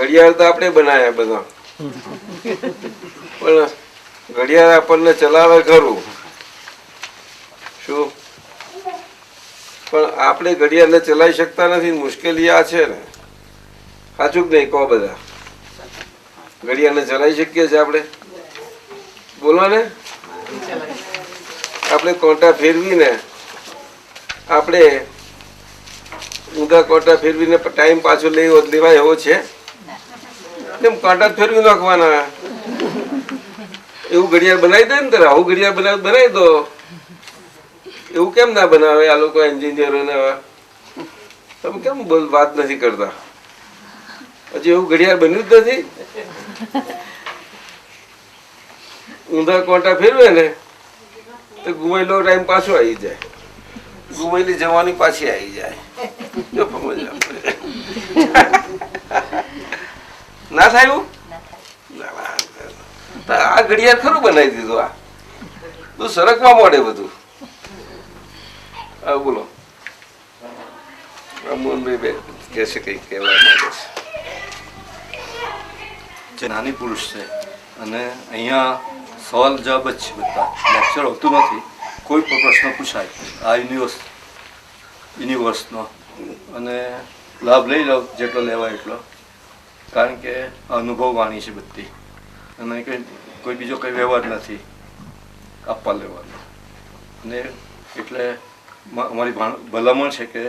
ઘડિયાળ તો આપણે બનાવ્યા બધા, પણ ઘડિયાળ આપણને ચલાવે ખરું શું, પણ આપણે ઘડિયાળને ચલાવી શકતા નથી. મુશ્કેલી આ છે ને, સાચું જ નહીં કહો બધા? ઘડિયાળને ચલાવી શકીએ છીએ આપણે? બોલો ને. આપણે કોટા ફેરવીને આપણે ઊંધા કોટા ફેરવીને ટાઈમ પાછો લેવાય એવો છે? એમ કાંટા ફેરવી નાખવાના. એવું ઘડિયાળ બનાવી દે ને તારે, આવું ઘડિયાળ બનાવી દો. એવું કેમ ના બનાવે આ લોકો એન્જિનિયરોને? તમે કેમ વાત નથી કરતા? હજી એવું ઘડિયાળ બન્યું જ નથી. ઊંધા કોટા ફેરવે ને તો ગુમાયેલો ટાઈમ પાછો આવી જાય, ગુમાયેલી જવાની પાછી આવી જાય. જો ના થાય એવું? આ ઘડિયાળ ખરું બનાવી દીધું. આ તું સરકવા મળે બધું. બોલો મોહનભાઈ કે છે કઈ કહેવા માંગે છે? જે નાની પુરુષ છે અને અહીંયા સવાલ જવાબ જ છે, બધા લેક્ચર હોતું નથી. કોઈ પણ પ્રશ્ન પૂછાય આ યુનિવર્સનો અને લાભ લઈ લો જેટલો લેવાય એટલો, કારણ કે અનુભવ વાણી છે બધી અને કોઈ બીજો કંઈ વ્યવહાર નથી આપવા લેવાનો. અને એટલે અમારી ભલામણ છે કે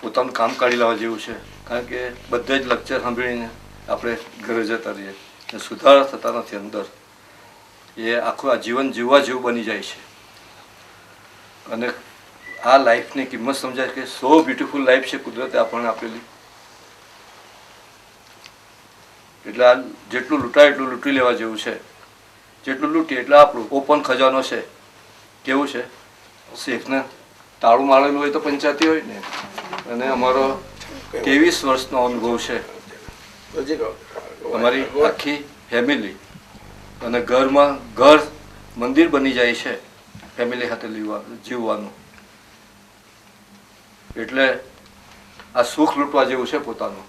પોતાનું કામ કાઢી લેવા જેવું છે, કારણ કે બધા જ લેક્ચર સાંભળીને આપણે ઘરે જતા રહીએ અને સુધારા થતા નથી અંદર. એ આખું આ જીવન જીવવા જેવું બની જાય છે. અને આ લાઈફની કિંમત સમજાય કે સો બ્યુટીફુલ લાઈફ છે કુદરતે આપણને આપેલી. એટલે આ જેટલું લૂંટાય એટલું લૂંટી લેવા જેવું છે. જેટલું લૂંટીએ એટલે આપણું ઓપન ખજાનો છે. કેવું છે? શેખને તાળું મારેલું હોય તો પંચાયતી હોય ને. અને અમારો 23 વર્ષનો અનુભવ છે. અમારી આખી ફેમિલી અને ઘર મંદિર બની જાય છે ફેમિલી સાથે જીવવાનું. એટલે આ સુખ લૂંટવા જેવું છે પોતાનું.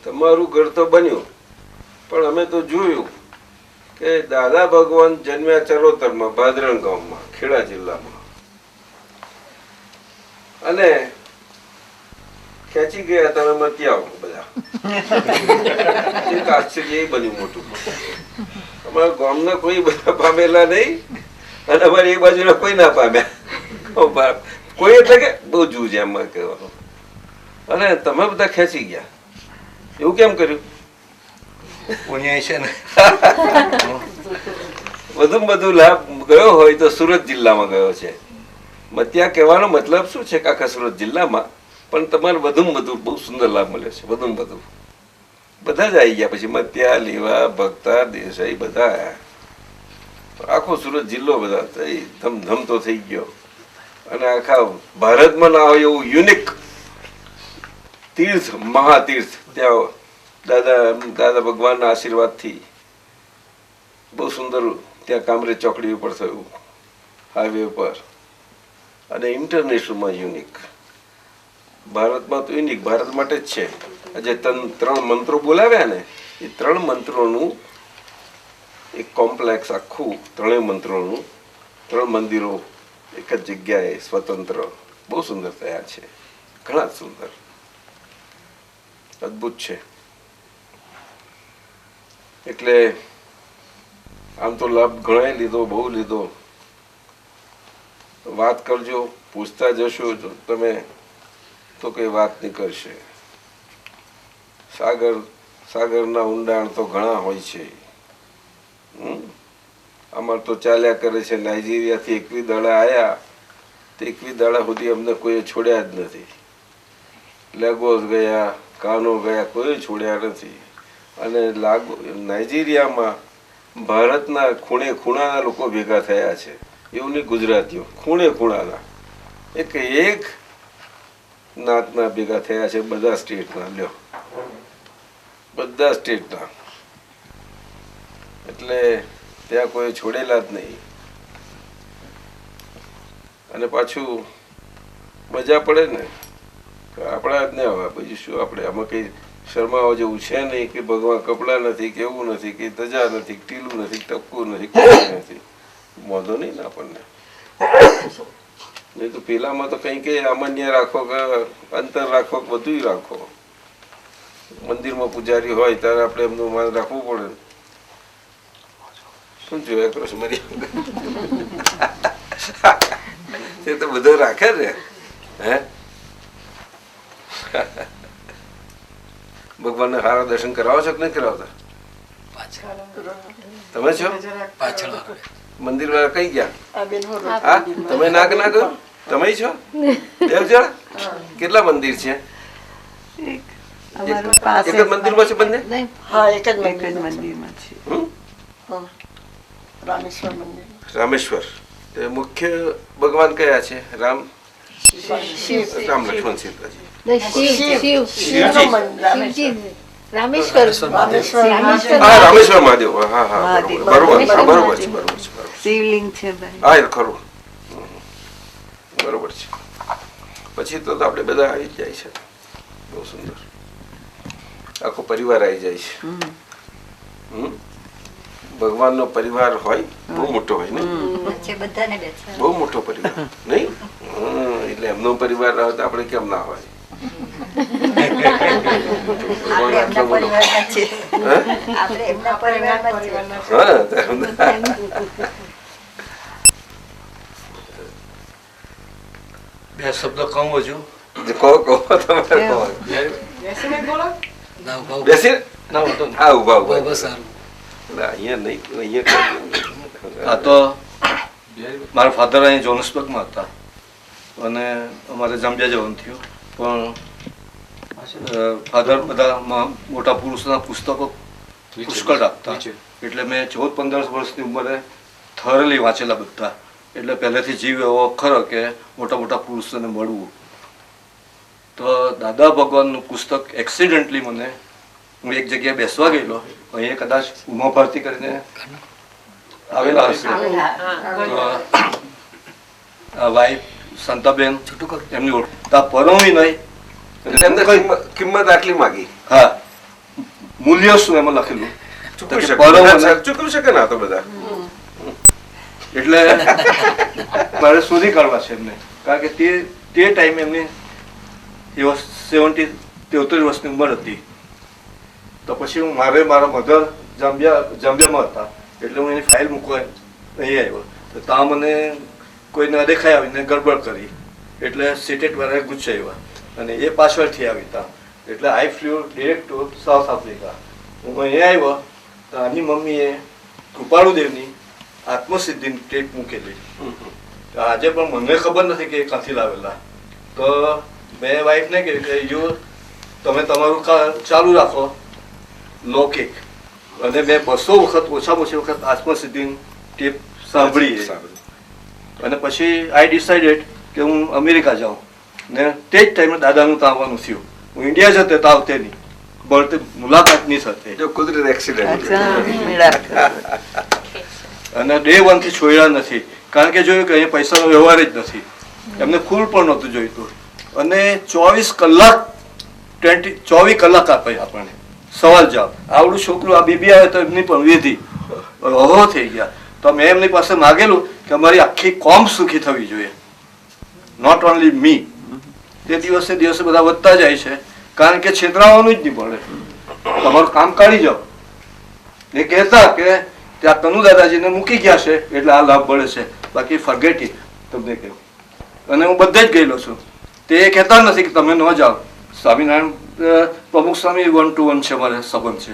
તમારું ઘર તો બન્યું, પણ અમે તો જોયું કે દાદા ભગવાન જન્મ્યા ચરોતરમાં, ભાદરણ ગામમાં, ખેડા જિલ્લામાં, અને ખેંચી ગયા તમે મતિયાઓ બધા. એક આશ્ચર્ય એ બન્યું મોટું. અમારા ગામના કોઈ બધા પામેલા નહીં અને અમારી એક બાજુના કોઈ ના પામ્યા. કોઈ એટલે કે બહુ જૂજ એમાં કહેવાનું. અને તમે બધા ખેંચી ગયા. એવું કેમ કર્યું? પુણ્ય છે ને. વધુ લાભ ગયો હોય તો સુરત જિલ્લામાં ગયો છે. મત્યા કહેવાનો મતલબ શું છે કે આખા સુરત જિલ્લામાં, પણ તમારે વધુ બહુ સુંદર લાભ મળ્યો છે. વધુ બધા જ આવી ગયા. પછી મત્યા, લીવા, ભક્તા, દેસાઈ બધા આવ્યા. આખો સુરત જિલ્લો બધા ધમધમતો થઈ ગયો. અને આખા ભારતમાં ના હોય એવું યુનિક તીર્થ, મહાતીર્થ ત્યાં દાદા ભગવાનના આશીર્વાદથી બહુ સુંદર ત્યાં કામરેજ ચોકડી ઉપર થયું, હાઈવે ઉપર. અને ઇન્ટરનેશનલમાં યુનિક. ભારતમાં તો યુનિક ભારત માટે જ છે. આજે 3 મંત્રો બોલાવ્યા ને, એ 3 મંત્રોનું એક કોમ્પ્લેક્સ આખું, 3 મંત્રોનું 3 મંદિરો એક જ જગ્યાએ સ્વતંત્ર બહુ સુંદર થયા છે. ઘણા સુંદર, અદભુત છે. એટલે આમ તો લાભ ઘણા લીધો, બહુ લીધો. વાત કરજો, પૂછતા જશો તમે તો કઈ વાત નીકળશે. સાગરના ઊંડાણ તો ઘણા હોય છે. અમાર તો ચાલ્યા કરે છે. નાઇજીરિયાથી 21 દાડા આવ્યા, તે 21 દાડા સુધી અમને કોઈ છોડ્યા જ નથી. લેગોસ ગયા, કાનો ગયા, કોઈ છોડ્યા નથી. અને નાઇજીરિયામાં ભારતના ખૂણે ખૂણાના લોકો ભેગા થયા છે. એવું નહીં ગુજરાતીઓ, ખૂણે ખૂણાના એક નાતના ભેગા થયા છે. બધા સ્ટેટના, લ્યો, બધા સ્ટેટના. એટલે ત્યાં કોઈ છોડેલા જ નહીં. અને પાછું મજા પડે ને, આપણા જ ને હવે બીજું શું. આપણે આમાં કઈ શરમાવા જેવું છે નહીં કે ભગવાન કપડાં નથી કે એવું નથી કે તજા નથી ટીલું નથી ટપકું નથી કોઈ નથી. વાંધો નહીં ને આપણને. નહીં તો પેલામાં તો કંઈ કે સામાન્ય રાખો કે અંતર રાખો કે બધું રાખો. મંદિરમાં પૂજારી હોય ત્યારે આપણે એમનું માન રાખવું પડે. શું જોયા કરો છો મારી એ તો બધું રાખે ને. હે ભગવાનને સારા દર્શન કરાવો છો કે નહીં કરાવતા? તમે છો મંદિર વાળા કઈ ગયા? હા તમે નાક ના કરો? તમે છો દેવ જણા? કેટલા મંદિર છે? એક જ મંદિરમાં છે બંને? હા, એક જ મંદિરમાં છે. રામેશ્વર મંદિર. રામેશ્વર. તે મુખ્ય ભગવાન કયા છે? રામ રામ લક્ષ્મણ સીતાજી. રામેશ્વર હા રામેશ્વર મહાદેવ. હા હા બરોબર છે બરોબર છે બરોબર છે. શિવલિંગ છે ભાઈ. હા એ ખરું બરોબર છે. પછી તો આપણે બધા આવી જાય છે. બહુ સુંદર આખો પરિવાર આવી જાય છે. ભગવાનનો પરિવાર હોય બહુ મોટો હોય ને, બહુ મોટો પરિવાર નહીં? એટલે એમનો પરિવાર હોય તો આપણે કેમ ના હોય? બે શબ્દ કહું હજુ? કહો તમારે કહો. બેસી ના વાંધો નહીં. હા ઉભા ઉભા. અહીંયા નહીં અહીંયા. આ તો મારા ફાધર અહીં જોનસબર્ગમાં હતા અને અમારે જાંબિયા જવાનું થયું. પણ ફાધર બધા મોટા પુરુષોના પુસ્તકો પુષ્કળ રાખતા, એટલે મેં 14-15 વર્ષની ઉંમરે થરલી વાંચેલા બધા. એટલે પહેલેથી જીવ એવો ખરો કે મોટા મોટા પુરુષોને મળવું. તો દાદા ભગવાનનું પુસ્તક એક્સિડન્ટલી મને, હું એક જગ્યાએ બેસવા ગયેલો, અહીંયા કદાચ ઉમા ભારતી કરીને આવેલા હશે. તો વાઈફ શાંતાબેન એમની ઓળખતા પરણવી નહીં. એમને કિંમત આટલી માગી. હા, મૂલ્ય શું એમાં લખેલું ચૂકવી શકે ને આ તો બધા. એટલે મારે શોધી કાઢવા છે એમને, કારણ કે તે ટાઈમે એમની 73 વર્ષની ઉંમર હતી. તો પછી હું મારા મધર જાંબિયામાં હતા, એટલે હું એની ફાઇલ મૂકવા અહીં આવ્યો. તો ત્યાં મને કોઈને દેખાઈ આવીને ગડબડ કરી, એટલે સિટેટ વાળાએ ગુચ્છાવ્યા અને એ પાછળથી આવી હતા. એટલે I flew direct to South Africa. હું અહીંયા આવ્યો તો આની મમ્મીએ કૃપાળુદેવની આત્મસિદ્ધિની ટેપ મૂકેલી. આજે પણ મને ખબર નથી કે એ ક્યાંથી લાવેલા. તો મેં વાઈફને કહ્યું કે તમે તમારું ચાલુ રાખો લૌકિક. અને મેં 200 વખત ઓછામાં ઓછી વખત આત્મસિદ્ધિની ટેપ સાંભળી. અને પછી આઈ ડિસાઇડેડ કે હું અમેરિકા જાઉં. ને તે જ ટાઈમે દાદાનું ત્યાં આવવાનું થયું. હું ઇન્ડિયા જતે તો આવતે નહીં, બળતે મુલાકાત નહીં થતે. જો કુદરત એક્સિડન્ટ. અને ડે 1 થી છોડ્યા નથી, કારણ કે જોયું કે અહીંયા પૈસાનો વ્યવહાર જ નથી. એમને ફૂલ પણ નહોતું જોઈતું. અને 24 કલાક આપે આપણને સવાલ જવાબ. આવડું છોકરું આ બીબી આવે તો એમની પણ વિધિ ઓહો થઈ ગયા. તો મેં એમની પાસે માગેલું કે અમારી આખી કોમ સુખી થવી જોઈએ, નોટ ઓનલી મી. તે દિવસે દિવસે બધા વધતા જાય છે, કારણ કે છેતરાવાનું જ નહીં પડે. તમારું કામ કાઢી જાઓ. એ કહેતા કે ત્યાં કનુ દાદાજીને મૂકી ગયા છે એટલે આ લાભ મળે છે, બાકી ફરગેટ ઇટ. તમને કહ્યું. અને હું બધે જ ગયેલો છું. તે કહેતા નથી કે તમે ન જાઓ. સ્વામિનારાયણ પ્રમુખ સ્વામી 1-to-1 છે, મારે સંબંધ છે.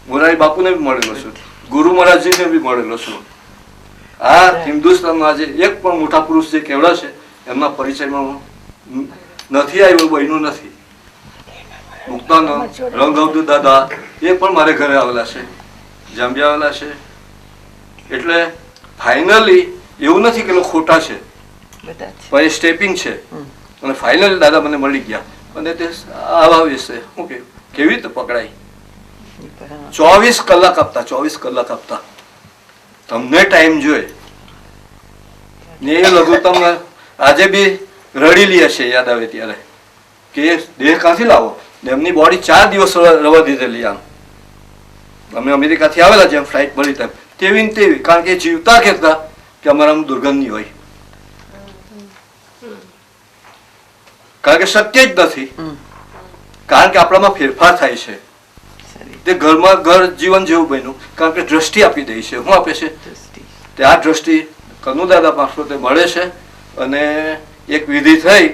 મોરારી બાપુને બી મળેલો છું, ગુરુ મહારાજજીને બી મળેલો છું. આ હિન્દુસ્તાનમાં આજે એક પણ મોટા પુરુષ જે કેવડા છે એમના પરિચયમાં હું નથી આવ્યો, બન્યું નથી. મુક્તાનંદ રંગઅબ્દુ દાદા એ પણ મારે ઘરે આવેલા છે, જાંબિયા આવેલા છે. એટલે ફાઇનલી એવું નથી કે લોકો ખોટા છે, પણ એ સ્ટેપિંગ છે. અને ફાઇનલી દાદા મને મળી ગયા. અને તે આવા વિશે શું કેવી રીતે પકડાય? 24 કલાક આપતા, 24 કલાક આપતા. તમને ટાઈમ જોઈએ ને એ લઘુત્તમ આજે બી રડી લે છે યાદ આવે ત્યારે કે દેહ ક્યાંથી લાવો? ને એમની બોડી 4 દિવસ રવા દીધેલી આમ. અમે અમેરિકાથી આવેલા જેમ ફ્લાઇટ મળી તેમ તેવી ને તેવી, કારણ કે એ જીવતા કહેતા કે અમારામાં દુર્ગંધ નહીં હોય, કારણ કે શક્ય જ નથી, કારણ કે આપણામાં ફેરફાર થાય છે. તે ઘરમાં ઘર જીવન જેવું બન્યું, કારણ કે દ્રષ્ટિ આપી દે છે. શું આપે છે? તે આ દ્રષ્ટિ કનુ દાદા મારફતે મળે છે. અને એક વિધિ થઈ,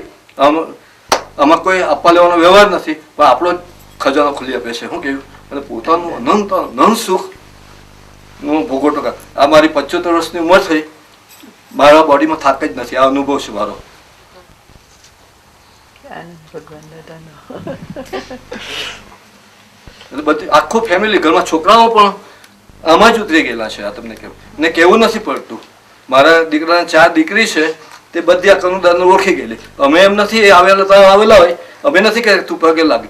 આમાં કોઈ આપવા લેવાનો વ્યવહાર નથી, પણ આપણો જ ખજાનો ખોલી આપે છે. શું કહ્યું? અને પોતાનું અનંત સુખ નું ભોગવટો કર. આ મારી 75 વર્ષની ઉંમર થઈ, મારા બોડીમાં થાક જ નથી. આ અનુભવ છે મારો. ભગવાન દાદાનો. એટલે બધી આખું ફેમિલી, ઘરમાં છોકરાઓ પણ આમાં જ ઉતરી ગયેલા છે. આ તમને કેવું ને કેવું નથી પડતું. મારા દીકરાને 4 દીકરી છે, તે બધી આ કનુદાદને ઓળખી ગયેલી. અમે એમ નથી આવેલા હોય, અમે નથી કે તું પગે લાગે,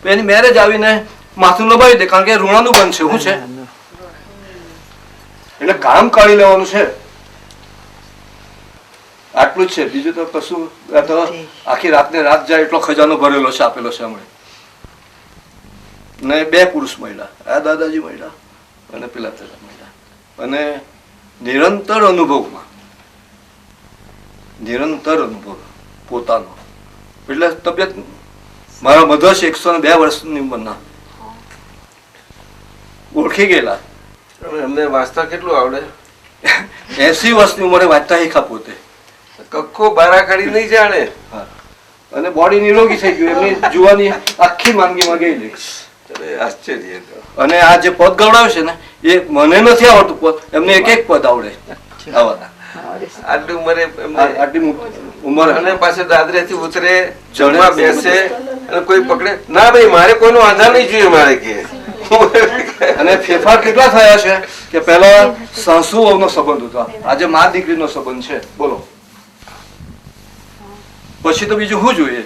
એની મેરેજ આવીને માથું લબાવી દે, કારણ કે ઋણાનું બંધ છે. શું છે? એટલે કામ કાઢી લેવાનું છે, આટલું જ છે. બીજું તો કશું. તો આખી રાતને રાત જાય એટલો ખજાનો ભરેલો છે, આપેલો છે હમણાં. ને 2 પુરુષ મહિલા, આ દાદાજી મહિલા અને પેલા મહિલા, અને નિરંતર અનુભવમાં, નિરંતર અનુભવ પોતાનો. એટલે તબિયત મારા મધર છે 102 વર્ષની ઉંમરના, ઓળખી ગયેલા. અમને વાંચતા કેટલું આવડે? 80 વર્ષની ઉંમરે વાંચતા શીખા પોતે. કક્કો બારા કાઢી નહીં જાણે. અને બોડી નિરોગી થઈ ગયું. એમની જુવાની આખી માંગીમાં ગયેલી. આશ્ચર્ય. અને આ જે પદ ગવડાવે છે ને, એ મને નથી આવડતું પદ, એમને એક એક પદ આવડે. આટલી ઉંમરે આટલી ઉંમર અને પાછળ દાદરેથી ઉતરે, જમવા બેસે અને કોઈ પકડે ના. ભાઈ મારે કોઈનો આધાર નહીં જોઈએ મારે કે. અને ફેરફાર કેટલા થયા છે કે પહેલા સાસુઓનો સંબંધ હતો, આજે મા દીકરીનો સંબંધ છે. બોલો, પછી તો બીજું શું જોઈએ?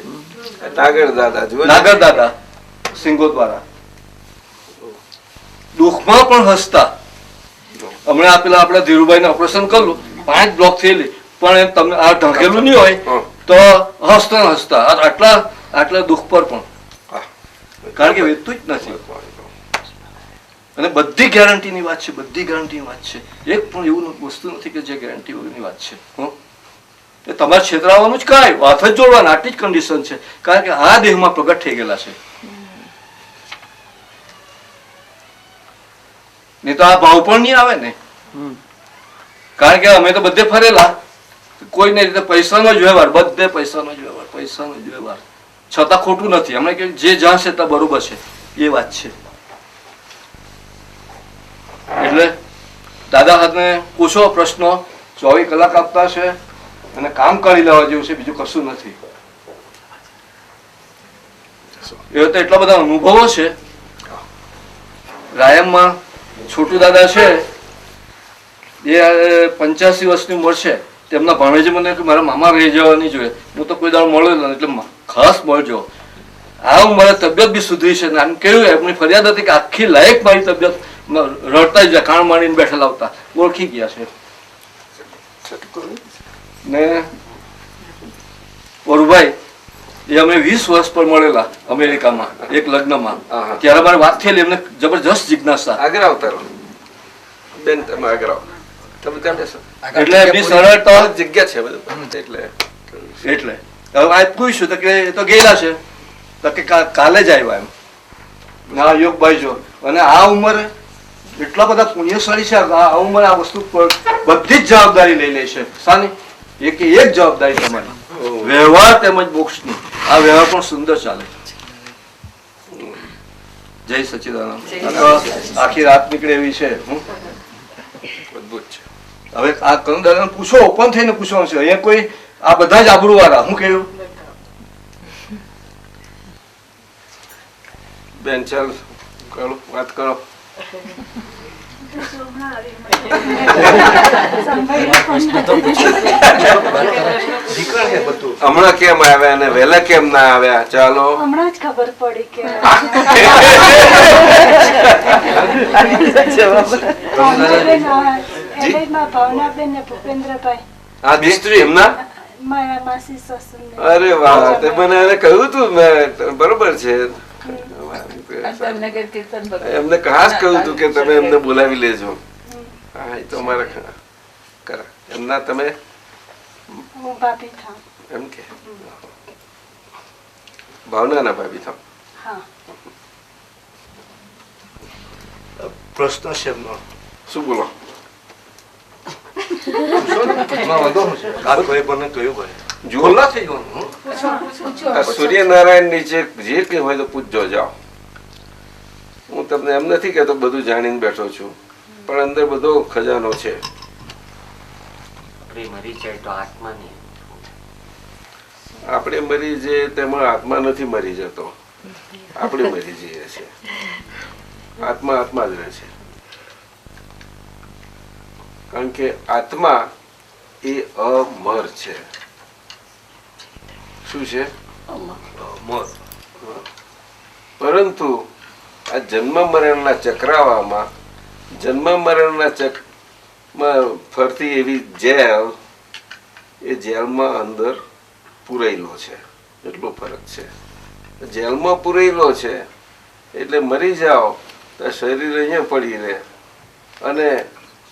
નાગર દાદા જુઓ, નાગર દાદા સિંગો દ્વારા દુઃખમાં પણ હસતા. હમણાં આપેલા આપણા ધીરુભાઈને ઓપરેશન કરલું, 5 બ્લોક થયેલી, પણ એમ તમને આ ઢંકેલું નહીં હોય તો હસતા હસતા આટલા દુઃખ પર પણ, કારણ કે વેચતું જ નથી. અને બધી ગેરંટીની વાત છે, બધી ગેરંટીની વાત છે. એક પણ એવું વસ્તુ નથી કે જે ગેરંટી વગરની વાત છે. એ તમારે છેતરાવાનું જ કાંઈ વાત જ જોડવાના, આટલી જ કન્ડિશન છે. કારણ કે આ દેહમાં પ્રગટ થઈ ગયેલા છે. નહીં તો આ ભાવ પણ નહીં આવે ને. કારણ કે અમે તો બધે ફરેલા, કોઈને રીતે પૈસાનો જ વ્યવહાર, બધે પૈસાનો જ વ્યવહાર, પૈસાનો જ વ્યવહાર. છતાં ખોટું નથી. હમણાં કે જે જ્યાં છે ત્યાં બરોબર છે, એ વાત છે. એટલે દાદા હાથને પૂછો પ્રશ્નો, 24 કલાક આપતા છે અને કામ કરી લેવા જેવું છે, બીજું કશું નથી. એ તો એટલા બધા અનુભવો છે. રાયમમાં છોટુ દાદા છે, એ 85 વર્ષની ઉંમર છે. તેમના ભાણેજે મને કે મારા મામા રહી જવાની જોઈએ. હું તો કોઈ દાડો મળ્યો નથી, એટલે ખાસ મળજો. આ મારી તબિયત બી સુધરી છે. આમ કેવું, એમની ફરિયાદ હતી કે આખી લાયક મારી તબિયત રડતા જ કાણ માણીને બેઠેલા આવતા, ઓળખી ગયા છે. ને વરુભાઈ એ અમે 20 વર્ષ પર મળેલા અમેરિકામાં એક લગ્નમાં. ત્યારે મારી વાત થયેલી, એમને જબરજસ્ત જિજ્ઞાસા. આગળ આવતા રહો બેન, તમે આગળ આવો. તમે ત્યાં બેસો. એટલે એમની સરળતા જગ્યા છે બધું. એટલે હવે આ પૂછ્યું તો કે એ તો ગયેલા છે, તો કે કાલે જ આવ્યા એમ. ના યોગભાઈ જો, અને આ ઉંમરે એટલા બધા પુણ્યશાળી છે. આ ઉંમરે આ વસ્તુ પર બધી જ જવાબદારી લઈ લે છે. સાની એક જવાબદારી તમારી, વ્યવહાર તેમજ મોક્ષની. આ વ્યવહાર પણ સુંદર ચાલે. જય સચ્ચિદાનંદ. આખી રાત નીકળે એવી છે. અદભુત છે. હવે આ કનુદાદાને પૂછો, ઓપન થઈને પૂછવાનું છે. અહીંયા કોઈ આ બધા જ આબરૂ વાળા. હું કહ્યું બેન ચાલ કરો, વાત કરો. હમણાં કેમ આવ્યા અને વહેલા કેમ ના આવ્યા? ચાલો હમણાં જ ખબર પડી કે ભાવનાબેન ને ભૂપેન્દ્રભાઈ. આ મિસ્ત્રી એમના મારા માસી સસુરને. અરે વાહ, તે મને એને કહ્યું તું મેં, બરોબર છે. તમને કે કીર્તન ભગવાન એમને ખાસ કહ્યું તું કે તમે એમને બોલાવી લેજો. હા, એ તો અમારે કરા એમના તમે હું ભાભી થાઉં. એમ કે ભાવનાના ભાભી થાવ. હા. પ્રશ્ન છે એમનો. શું બોલો? આ કોઈ પણ કહ્યું ભાઈ જુઓ, ખુલ્લા થઈ ગયું. આ સૂર્યનારાયણ નીચે જે કંઈ હોય તો પૂછજો જાઓ. હું તમને એમ નથી કહેતો બધું જાણીને બેઠો છું, પણ અંદર બધો ખજાનો છે. મરી જાય તો આત્મા નહીં. આપણે મરી જઈએ તેમાં આત્મા નથી મરી જતો, આપણે મરી જઈએ છીએ. આત્મા આત્મા જ રહે છે. કારણ કે આત્મા એ અમર છે. શું છે? મોર. પરંતુ આ જન્મ મરણના ચક્રાવામાં જન્મ મરણના ચક્રમાં ફરતી એવી જેલ, એ જેલમાં અંદર પૂરેલો છે, એટલો ફરક છે. જેલમાં પૂરેલો છે એટલે મરી જાઓ તો શરીર અહીંયા પડી રહે, અને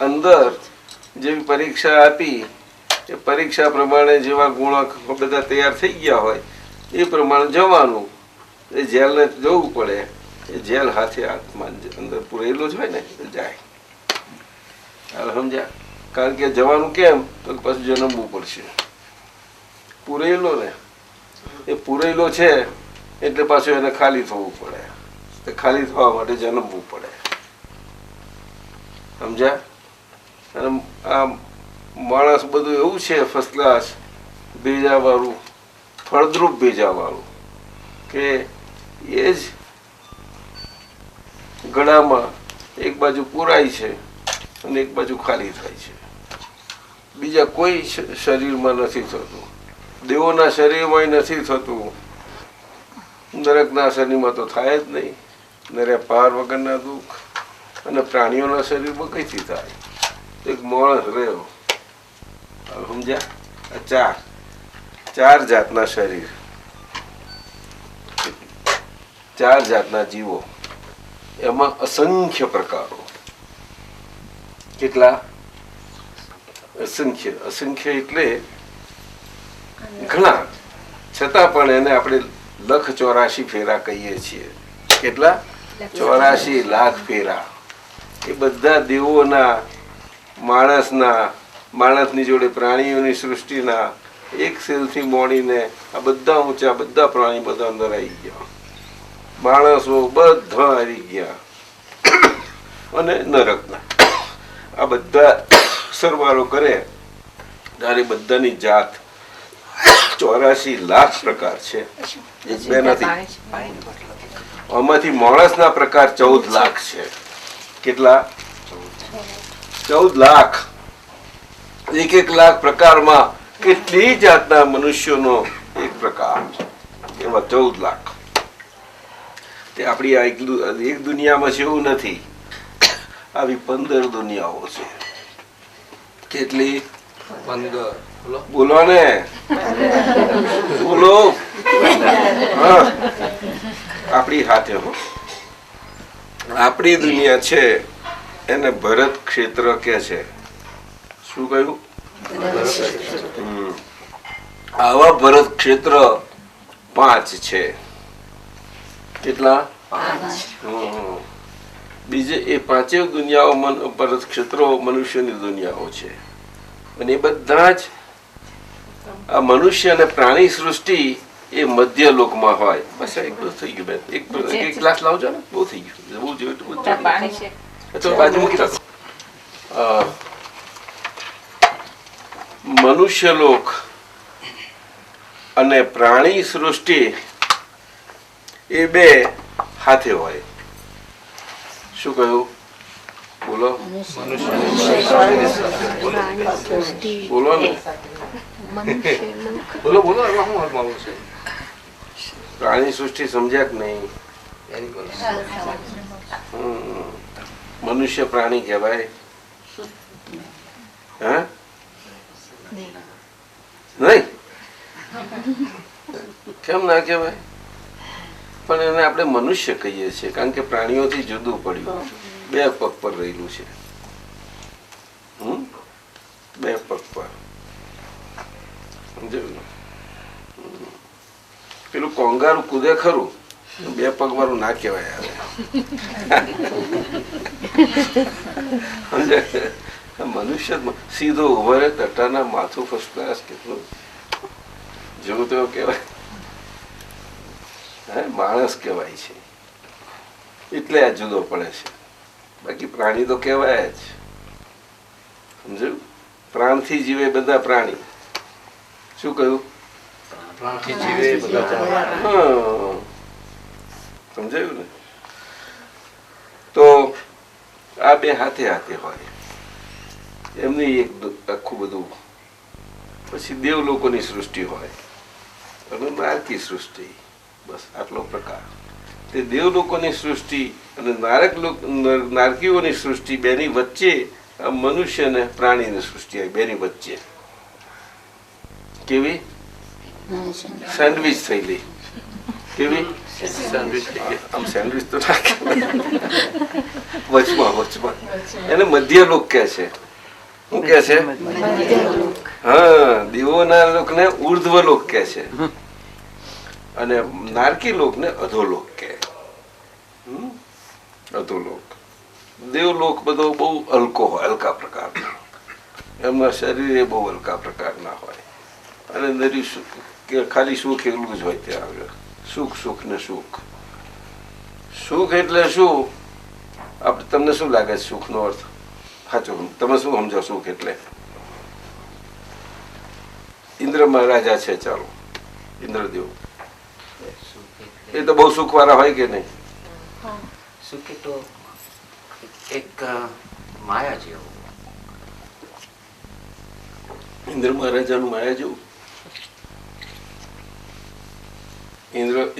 અંદર જેવી પરીક્ષા આપી એ પરીક્ષા પ્રમાણે જેવા ગુણો બધા તૈયાર થઈ ગયા હોય એ પ્રમાણે જવાનું. એ જેલને જવું પડે. એ જેલ હાથે આત્મા અંદર પૂરેલો જ હોય ને એ જાય. હાલ સમજ્યા? કારણ કે જવાનું કેમ તો પાછું જન્મવું પડશે. પૂરેલો ને એ પૂરેલો છે એટલે પાછું એને ખાલી થવું પડે. તે ખાલી થવા માટે જન્મવું પડે. સમજ્યા? અને આ માણસ બધું એવું છે ફર્સ્ટ ક્લાસ ભેજાવાળું, ફળદ્રુપ ભેજાવાળું, કે એ જ ગળામાં એક બાજુ પૂરાય છે અને એક બાજુ ખાલી થાય છે. બીજા કોઈ શરીરમાં નથી થતું. દેવોના શરીરમાં નથી થતું. નરકના શરીરમાં તો થાય જ નહીં. નરે પાર વગરના દુઃખ. અને પ્રાણીઓના શરીરમાં કઈથી થાય? એક માણસ રહ્યો, સમજ્યા? આ ચાર જાતના શરીર, ચાર જાતના જીવો, એમાં અસંખ્ય પ્રકારો. કેટલા? અસંખ્ય. અસંખ્ય એટલે ઘણા, છતાં પણ એને આપણે 1,84 ફેરા કહીએ છીએ. કેટલા? 84 લાખ ફેરા. એ બધા દેવોના, માણસની જોડે પ્રાણીઓની સૃષ્ટિના એક સેલથી મોડીને આ બધા ઊંચા બધા પ્રાણી બધા અંદર આવી ગયા. માણસો બધા આવી ગયા. અને નરકના આ બધા સરવાળો કરે ત્યારે બધાની જાત 84 લાખ પ્રકાર છે. એક બે નથી. આમાંથી માણસના પ્રકાર 14 લાખ છે. કેટલા? 14 લાખ. એક લાખ પ્રકારમાં કેટલી જાતના મનુષ્યોનો એક પ્રકાર, એવા 14 લાખ. તે આપણી આ એક દુનિયામાં છે એવું નથી, આવી 15 દુનિયાઓ છે. કેટલી? 15. બોલો ને, બોલો. હા, આપણી હાથે હો. આપણી દુનિયા છે એને ભરત ક્ષેત્ર કે છે. શું કહ્યું? આવા ભરત ક્ષેત્ર 5 છે. કેટલા? 5. બીજે એ 5 દુનિયાઓ ભરત ક્ષેત્રો મનુષ્યની દુનિયાઓ છે. અને એ બધા જ આ મનુષ્ય અને પ્રાણી સૃષ્ટિ એ મધ્ય લોકમાં હોય. બસ એક બસ થઈ ગયું બેન. એક ગ્લાસ લાવજો ને, બહુ થઈ ગયું. બહુ જોયું તો પાણી છે. તો બાજુ મૂકી રાખો. મનુષ્ય લોક અને પ્રાણી સૃષ્ટિ એ બે હાથે હોય. શું કહ્યું? બોલો, બોલો ને. બોલો બોલો. એમાં શું અર્થમાં છે? પ્રાણી સૃષ્ટિ સમજ્યા કે નહીં? મનુષ્ય પ્રાણી કહેવાય? હા, નહીં. કેમ ના કહેવાય? પણ એને આપણે મનુષ્ય કહીએ છીએ કારણ કે પ્રાણીઓથી જુદું પડ્યું, બે પગ પર રહેલું છે. બે પગ પર સમજાયું ને? પેલું કોંગારું કૂદે ખરું, બે પગ વાળું ના કહેવાય. મનુષ્ય સીધો ઉભો રહે, ટટાના, માથું ફર્સ્ટ ક્લાસ, કેટલું જેવું તેવું કહેવાય. માણસ કહેવાય છે એટલે આ જુદો પડે છે. બાકી પ્રાણી તો કહેવાય જ. સમજાયું? પ્રાણથી જીવે બધા પ્રાણી. શું કહ્યું? સમજાયું ને? તો આ બે હાથે હાથે હોય એમની એક આખું બધું. પછી દેવ લોકોની સૃષ્ટિ હોય અને નારકી સૃષ્ટિ. બસ આટલો પ્રકાર. તે દેવ લોકોની સૃષ્ટિ અને નારકીઓની સૃષ્ટિ બેની વચ્ચે આ મનુષ્ય અને પ્રાણીની સૃષ્ટિ આવી. બેની વચ્ચે કેવી સેન્ડવિચ થયેલી. કેવી આમ સેન્ડવિચ તો નાખે વચમાં એને મધ્ય લોક કે છે. શું કે છે? હા, દેવોના લોકને ઉર્ધ્વ લોક કે છે અને નારકી લોકને અધોલોક કે. અધોલોક. દેવલોક બધો બહુ હલકો હોય, હલકા પ્રકારનો. એમના શરીરે બહુ હલકા પ્રકારના હોય અને નરી ખાલી સુખ એટલું જ હોય. ત્યાં આગળ સુખ સુખ ને સુખ. સુખ એટલે શું? આપણે તમને શું લાગે છે સુખનો અર્થ? સાચો તમે શું સમજો સુખ એટલે? ઇન્દ્ર મહારાજા છે, ચાલો ઇન્દ્રદેવ, એ તો બહુ સુખ વાળા હોય કે નહીં? સુખી તો એક માયા જેવું. ઇન્દ્ર મહારાજાનું માયા જેવું.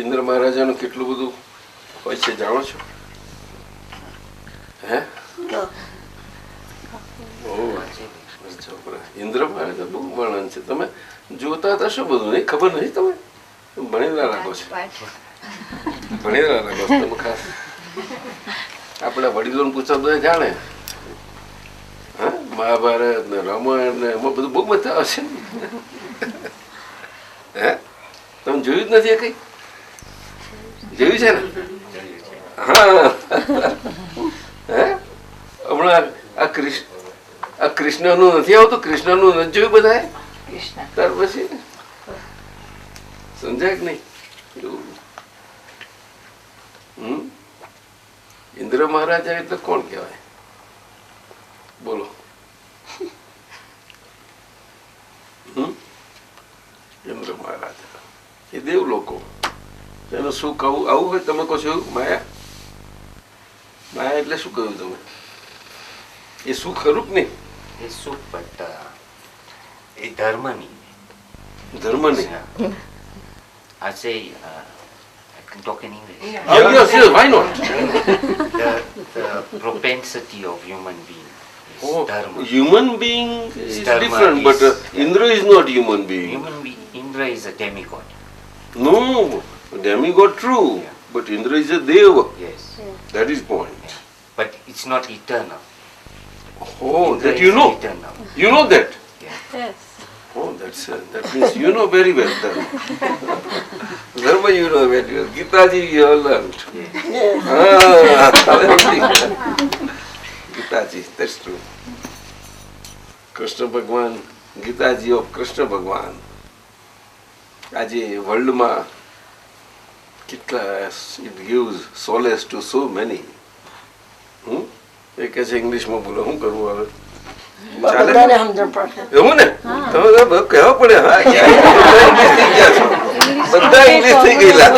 ઇન્દ્ર મહારાજાનું કેટલું બધું હોય છે જાણો છો? હે? ઇન્દ્ર મહારાજા બહુ વર્ણન છે. તમે જોતા હતા શું બધું? નહીં ખબર નહીં? તમે ભણેલા લાગો છો. ભણેલા લાગો છો તમે ખાસ. આપણા વડીલોને પૂછો તો જાણે. હા, મહાભારત ને રામાયણ ને એમાં બધું બહુ બતાવે છે. હે, તમે જોયું જ નથી? કઈ જોયું છે ને? હા. હે, હમણાં આ કૃષ્ણનું નથી આવતું? કૃષ્ણનું નથી જોયું બધાએ? ત્યાર પછી સમજાય કે નહીં? ઇન્દ્ર મહારાજા એટલે કોણ કહેવાય? બોલો. ઇન્દ્ર મહારાજા એ દેવ લોકો. એનું સુખ આવું આવું હોય. તમે કહો છો માયા? માયા એટલે શું કહ્યું તમે? એ સુખ ખરું કે નહીં? એ સુખ બટ એ ધર્મની. ધર્મની. I say, I can talk in English. Yes, yes, why not? The propensity of human being is dharma. Human being is Dharma different, is- but Indra is not human being. Indra is a demigod. No, demigod true, Yeah. but Indra is a deva. Yes. That is point. But it's not eternal. Oh, Indra that you is know. eternal. You know that. Yes. Oh, that means you know very well Dharma. Dharma you know very well. Gitaji you have learned. Gitaji, that's true. Krishna ભગવાન, Gitaji of Krishna ભગવાન આજે વર્લ્ડમાં કેટલા it gives solace to so many. એ કે છે ઇંગ્લિશમાં બોલો, શું કરવું હવે? ચાલે એવું ને? તમે કહેવા પડે. હા, ઇંગ્લિશ થઈ ગયા છો, બધા ઇંગ્લિશ થઈ ગયેલા.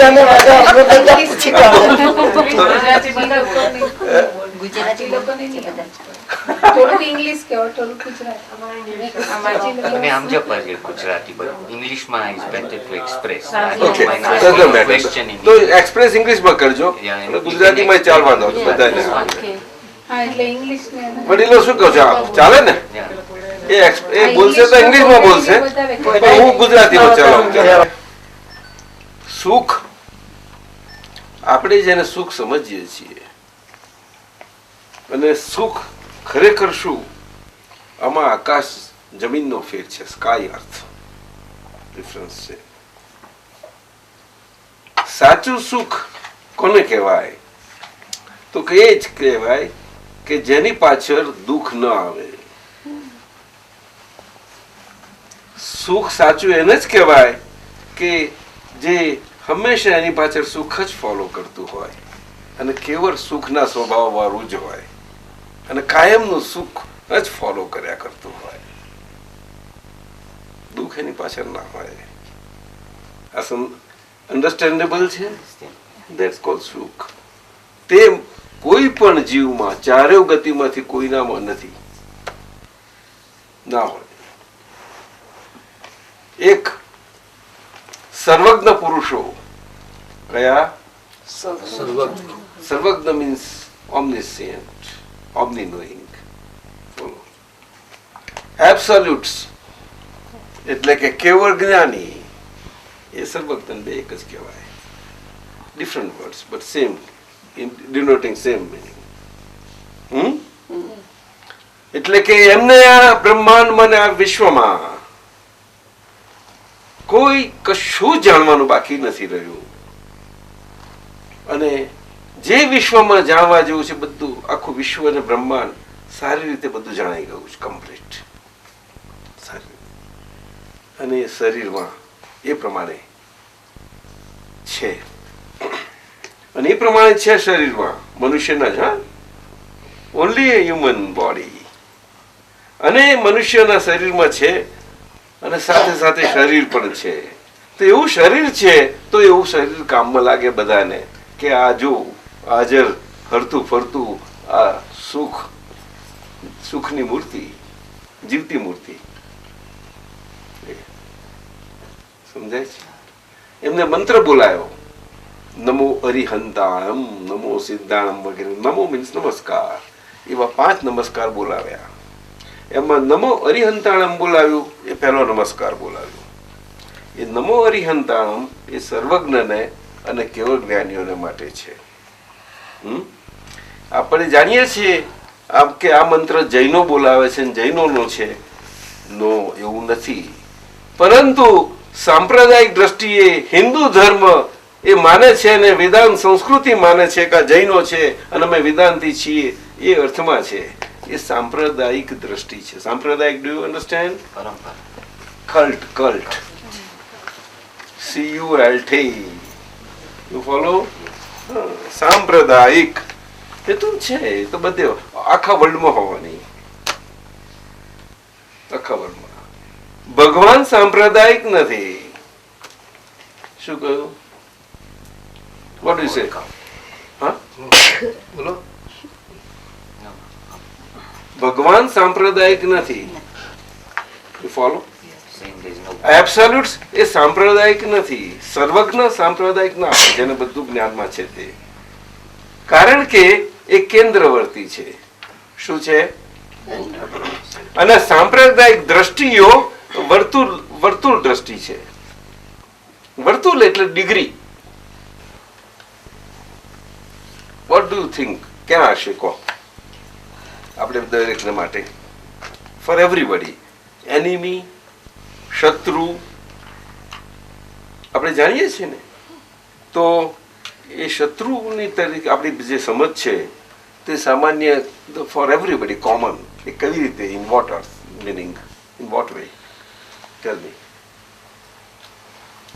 ગુજરાતી લોકોને નહીં બધા. થોડુંક ઇંગ્લિશ કહેવો, થોડુંક ગુજરાતી. અને સમજ પડે ગુજરાતી, but ઇંગ્લિશમાં is better to express. I Okay, don't mind doesn't asking a matter. question in તો English. એક્સપ્રેસ ઇંગ્લિશમાં કરજો Yeah, અને ગુજરાતીમાં ચાલવા દો બધાને. હા, એટલે ઇંગ્લિશ ને વડીલો શું કહો છો? ચાલે ને? Yeah. એ બોલશે તો ઇંગ્લિશમાં બોલશે, પણ હું ગુજરાતીમાં ચલાવું. સુખ, આપણે જેને સુખ સમજીએ છીએ, અને સુખ ખરેખર શું, આમાં આકાશ જમીનનો ફેર છે. સ્કાય અર્થ ડિફરન્સ છે. સાચું સુખ કોને કહેવાય? તો કે એ જ કહેવાય કે જેની પાછળ દુઃખ ન આવે. સુખ સાચું એને જ કહેવાય કે જે હંમેશા એની પાછળ સુખ જ ફોલો કરતું હોય, અને કેવળ સુખના સ્વભાવ વાળું જ હોય, અને કાયમનું સુખ જ ફોલો કર્યા કરતું હોય. દુઃખ એની પાછળ ના હોય. આ અન્ડરસ્ટેન્ડેબલ છે. ધેટ્સ કોલ્ડ સુખ. તે કોઈ પણ જીવમાં, ચારેય ગતિમાંથી કોઈનામાં નથી, ના હોય. એક સર્વજ્ઞ પુરુષો, કયા? સર્વજ્ઞ મીન્સ omniscient, omni-knowing. એબ્સોલ્યુટ્સ એટલે કે કેવળ જ્ઞાની, એ સર્વજ્ઞ બે એક જ કહેવાય. Different words but same, denoting same meaning. એટલે કે એમને આ બ્રહ્માંડમાં ને આ વિશ્વમાં કોઈ કશું જાણવાનું બાકી નથી રહ્યું, અને જે વિશ્વમાં જાણવા જેવું છે બધું, આખું વિશ્વ અને બ્રહ્માંડ સારી રીતે બધું જાણી ગયું છે, કમ્પ્લીટ. અને એ શરીરમાં એ પ્રમાણે છે, અને એ પ્રમાણે છે શરીરમાં મનુષ્યના જ, હા, ઓનલી એ હ્યુમન બોડી. અને મનુષ્યના શરીરમાં છે, અને સાથે સાથે શરીર પણ છે. તો એવું શરીર છે તો એવું શરીર કામમાં લાગે બધાને, કે આ જો હાજર હરતું ફરતું આ સુખ, સુખની મૂર્તિ, જીવતી મૂર્તિ. સમજાય છે? એમને મંત્ર બોલાયો, નમો અરિહંતાણમ, નમો સિદ્ધાણમ વગેરે. નમો મીન્સ નમસ્કાર. એવા 5 નમસ્કાર બોલાવ્યા. એમાં નમો અરિહંતાણમ બોલાવ્યું, એ પહેલો નમસ્કાર બોલાવ્યો. એ નમો અરિહંતાણમ એ સર્વજ્ઞને અને કેવળ જ્ઞાનીઓને માટે છે. આપણે જાણીએ છીએ કે આ મંત્ર જૈનો બોલાવે છે, જૈનોનો છે. નો, એવું નથી. પરંતુ સાંપ્રદાયિક દ્રષ્ટિએ હિન્દુ ધર્મ એ માને છે, અને વેદાંત સંસ્કૃતિ માને છે કે આ જૈનો છે અને અમે વેદાંતી છીએ, એ અર્થમાં છે. એ સાંપ્રદાયિક દ્રષ્ટિ છે. સાંપ્રદાયિક, do you understand? Cult, cult, CULT. You follow? સાંપ્રદાયિક એ તો છે, એ તો બધે આખા વર્લ્ડમાં હોવાની, આખા વર્લ્ડમાં. ભગવાન સાંપ્રદાયિક નથી. શું કહ્યું? What you say? હા, બોલો. ભગવાન સાંપ્રદાયિક નથી. You follow? એબ્સોલ્યુટ્સ એ સાંપ્રદાયિક નથી. સર્વજ્ઞ સાંપ્રદાયિક ના, જેને બધું જ્ઞાનમાં છે તે. કારણ કે એ કેન્દ્રવર્તી છે. શું છે? અને સાંપ્રદાયિક દ્રષ્ટિઓ વર્તુળ, વર્તુળ દ્રષ્ટિ છે. વર્તુળ એટલે degree. Vote do you think? ક્યાં હશે કહો? આપણે દરેકને માટે, ફોર એવરીબડી. એનિમી, શત્રુ, આપણે જાણીએ છીએ ને. તો એ શત્રુની તરીકે આપણી જે સમજ છે તે સામાન્ય ફોર એવરીબડી કોમન. એ કઈ રીતે? ઇન વોટ અર્થ meaning? In what way? Tell me.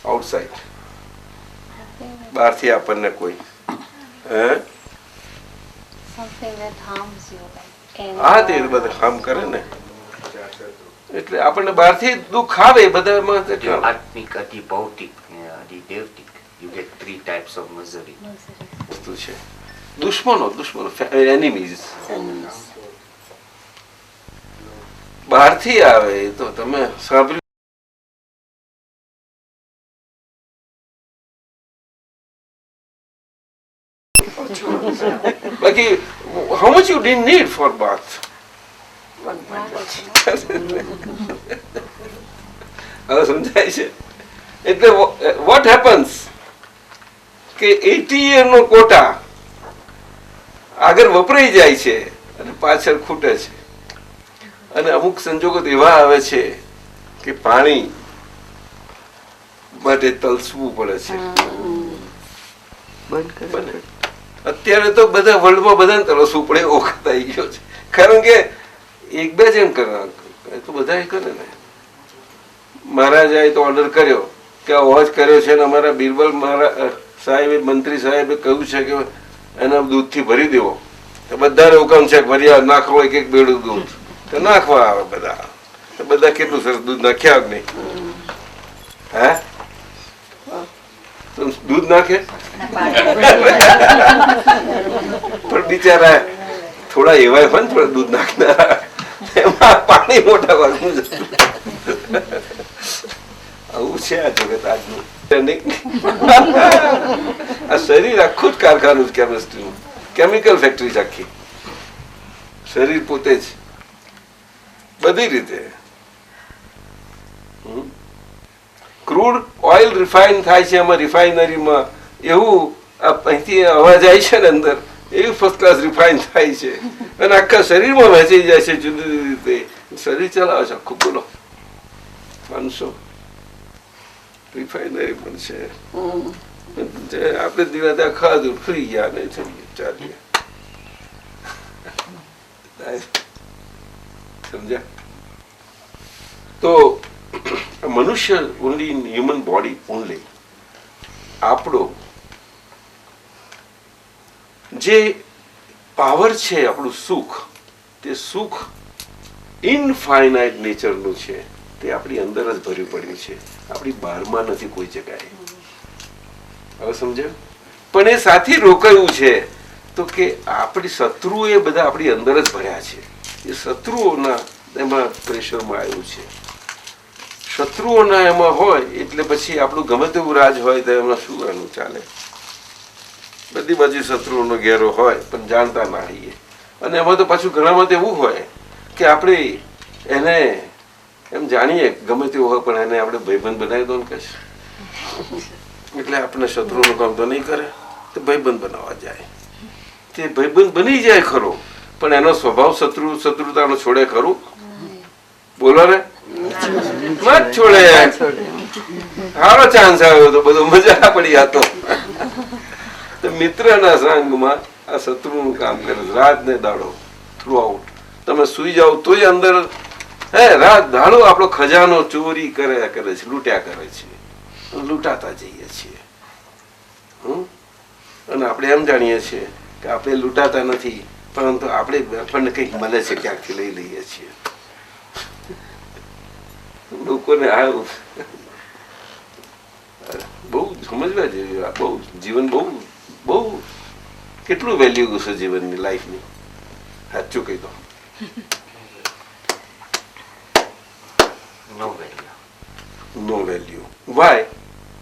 Outside, બહારથી આપણને કોઈ હા, તે બધા કામ કરે ને, એટલે આપણને બહારથી દુઃખ આવે બધામાં. આત્મિક, અતિ ભૌતિક, અતિ દેવતિક. You get 3 types of misery. વસ્તુ છે. દુશ્મનો, દુશ્મનો, એનિમીઝ. બહારથી આવે તો તમે સાંભળ્યું. બાકી how much you didn't need for bath? હવે સમજાય છે? એટલે વોટ હેપન્સ કે 80 યરનો કોટા આગળ વપરાઈ જાય છે અને પાછળ ખૂટે છે. અને અમુક સંજોગો એવા આવે છે કે પાણી માટે તલસવું પડે છે. અત્યારે તો બધા વર્લ્ડમાં બધાને તલસવું પડે એવો વખત આવી ગયો છે. કારણ કે એક બે જણ કરવા તો બધા કરે ને. મહારાજાએ તો ઓર્ડર કર્યો કે આ વોચ કર્યો છે ને અમારા બિરબલ સાહેબે મંત્રી સાહેબે કહ્યું છે કે એના દૂધથી ભરી દેવો. તો બધાને હુકમ છે ભર્યા નાખવો એક એક બેડું દૂધ તો નાખવા આવે બધા. તો બધા કેટલું સરસ દૂધ નાખ્યા જ નહીં. હે દૂધ નાખે પણ બિચારા થોડા એવા હોય ને થોડા દૂધ નાખનારા એમાં પાણી મોટા ભાગનું જતું. આવું છે આ જગત આજનું. આ શરીર આખું જ કારખાનું છે કેમિસ્ટ્રીનું. કેમિકલ ફેક્ટરી છે આખી. શરીર પોતે જ બધી રીતે. ક્રૂડ ઓઇલ રિફાઇન થાય છે એમાં રિફાઇનરીમાં એવું અહીંથી હવા જાય છે ને અંદર એવી ફર્સ્ટ ક્લાસ રિફાઇન થાય છે અને આખા શરીરમાં વહેંચાઈ જાય છે જુદી જુદી રીતે. શરીર ચલાવે છે આખું. બોલો માનશો? રિફાઇનરી પણ છે. આપણે ધીરે ધીરે ખાધું ફ્રી ગયા ને ચાલીએ. સમજ્યા? તો મનુષ્ય only in human body only આપણો જે પાવર છે આપણું સુખ, તે સુખ ઇનફાઇનાઇટ નેચરનું છે. તે આપણી અંદર જ ભર્યું પડ્યું છે. આપણી બહારમાં નથી કોઈ જગ્યાએ. હવે સમજાયું? પણ એ સાથે રોકાયું છે તો કે આપણી શત્રુઓ એ બધા આપણી અંદર જ ભર્યા છે. એ શત્રુઓના એમાં પ્રેશરમાં આવ્યું છે. શત્રુઓના એમાં હોય એટલે પછી આપણું ગમે તેવું રાજ હોય તો એમાં શું એનું ચાલે? બધી બાજુ શત્રુઓનો ઘેરો હોય પણ જાણતા ના હોઈએ. અને એમાં તો પાછું ઘણામાં તો એવું હોય કે આપણે એને એમ જાણીએ ગમે તેવું હોય પણ એને આપણે ભાઈબંધ બનાવી દો ને કશ એટલે આપણે શત્રુનું કામ તો નહીં કરે તો ભાઈબંધ બનાવવા જાય. તે ભાઈબંધ બની જાય ખરો પણ એનો સ્વભાવ શત્રુતાનો છોડે ખરું? બોલો ને મત છોડે. સારો ચાન્સ આવ્યો તો બધો મજા પડી જતો. તો મિત્રના સંગમાં આ શત્રુનું કામ કરે રાત ને દાડો થ્રુ આઉટ. તમે સુઈ જાઓ તોય અંદર રાત દાડો આપણો ખજાનો ચોરી કરે છે, લૂંટ્યા કરે છે. લૂંટાતા જઈએ છીએ. અને આપણે એમ જાણીએ છીએ કે આપણે લૂંટાતા નથી પરંતુ આપણને કંઈક મળે છે ક્યાંકથી લઈ લઈએ છીએ. લોકોને આ બહુ સમજવા જેવું. બહુ જીવન બહુ બહુ કેટલું વેલ્યુ છે જીવનની, લાઈફની. સાચું કહી દો. નો વેલ્યુ. વાય?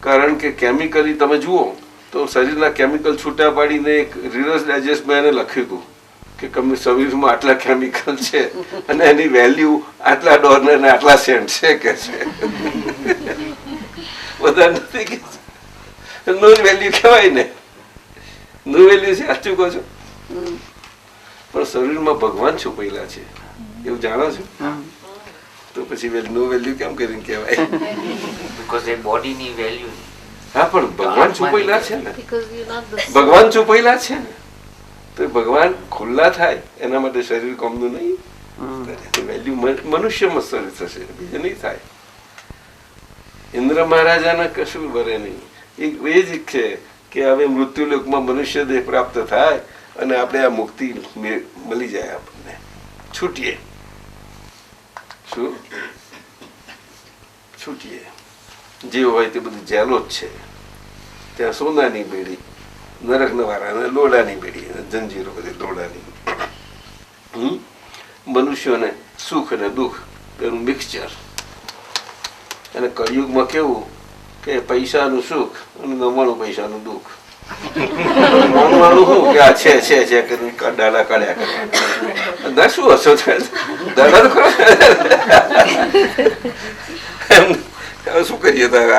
કારણ કે કેમિકલી તમે જુઓ તો શરીરના કેમિકલ છૂટા પાડીને એક રિવર્સ ડાયજેસ્ટમાં એને લખ્યું હતું કે શરીરમાં આટલા કેમિકલ છે અને એની વેલ્યુ આટલા ડોલર ને આટલા સેન્ટ છે કે છે. બધા નથી કે નો વેલ્યુ કહેવાય ને. નો વેલ્યુ છે. સાચું કહો છો? પણ શરીરમાં ભગવાન છુપાયેલા છે એવું જાણો છો? તો પછી નો વેલ્યુ કેમ કરીને કહેવાય? Because એ બોડીની વેલ્યુ. હા પણ ભગવાન છુપાયેલા છે ને. ભગવાન છુપાયેલા છે ને તો ભગવાન ખુલ્લા થાય એના માટે શરીર કોમનું નહીં. વેલ્યુ મનુષ્યમાં શરીર થશે બીજું નહીં થાય. ઇન્દ્ર મહારાજાને કશું ભરે નહીં. એ જ છે કે હવે મૃત્યુલોકમાં મનુષ્ય દેહ પ્રાપ્ત થાય અને આપણે આ મુક્તિ મળી જાય, આપણને છૂટીએ. શું છૂટીએ? જે હોય તે બધું જેલો જ છે. ત્યાં સોનાની બેડી, નરક નવારા, લોડાની બેડી, જંજીરો બધી લોડાની. મનુષ્યોને સુખ અને દુઃખ એનું મિક્સચર. અને કળિયુગમાં કેવું કે પૈસાનું સુખ અને 99 પૈસાનું દુઃખ. માનવાનું શું કે આ છે કરીને ડાલા કાઢ્યા કરે ના શું હશો દાદા તો ખરો શું કરીએ તારે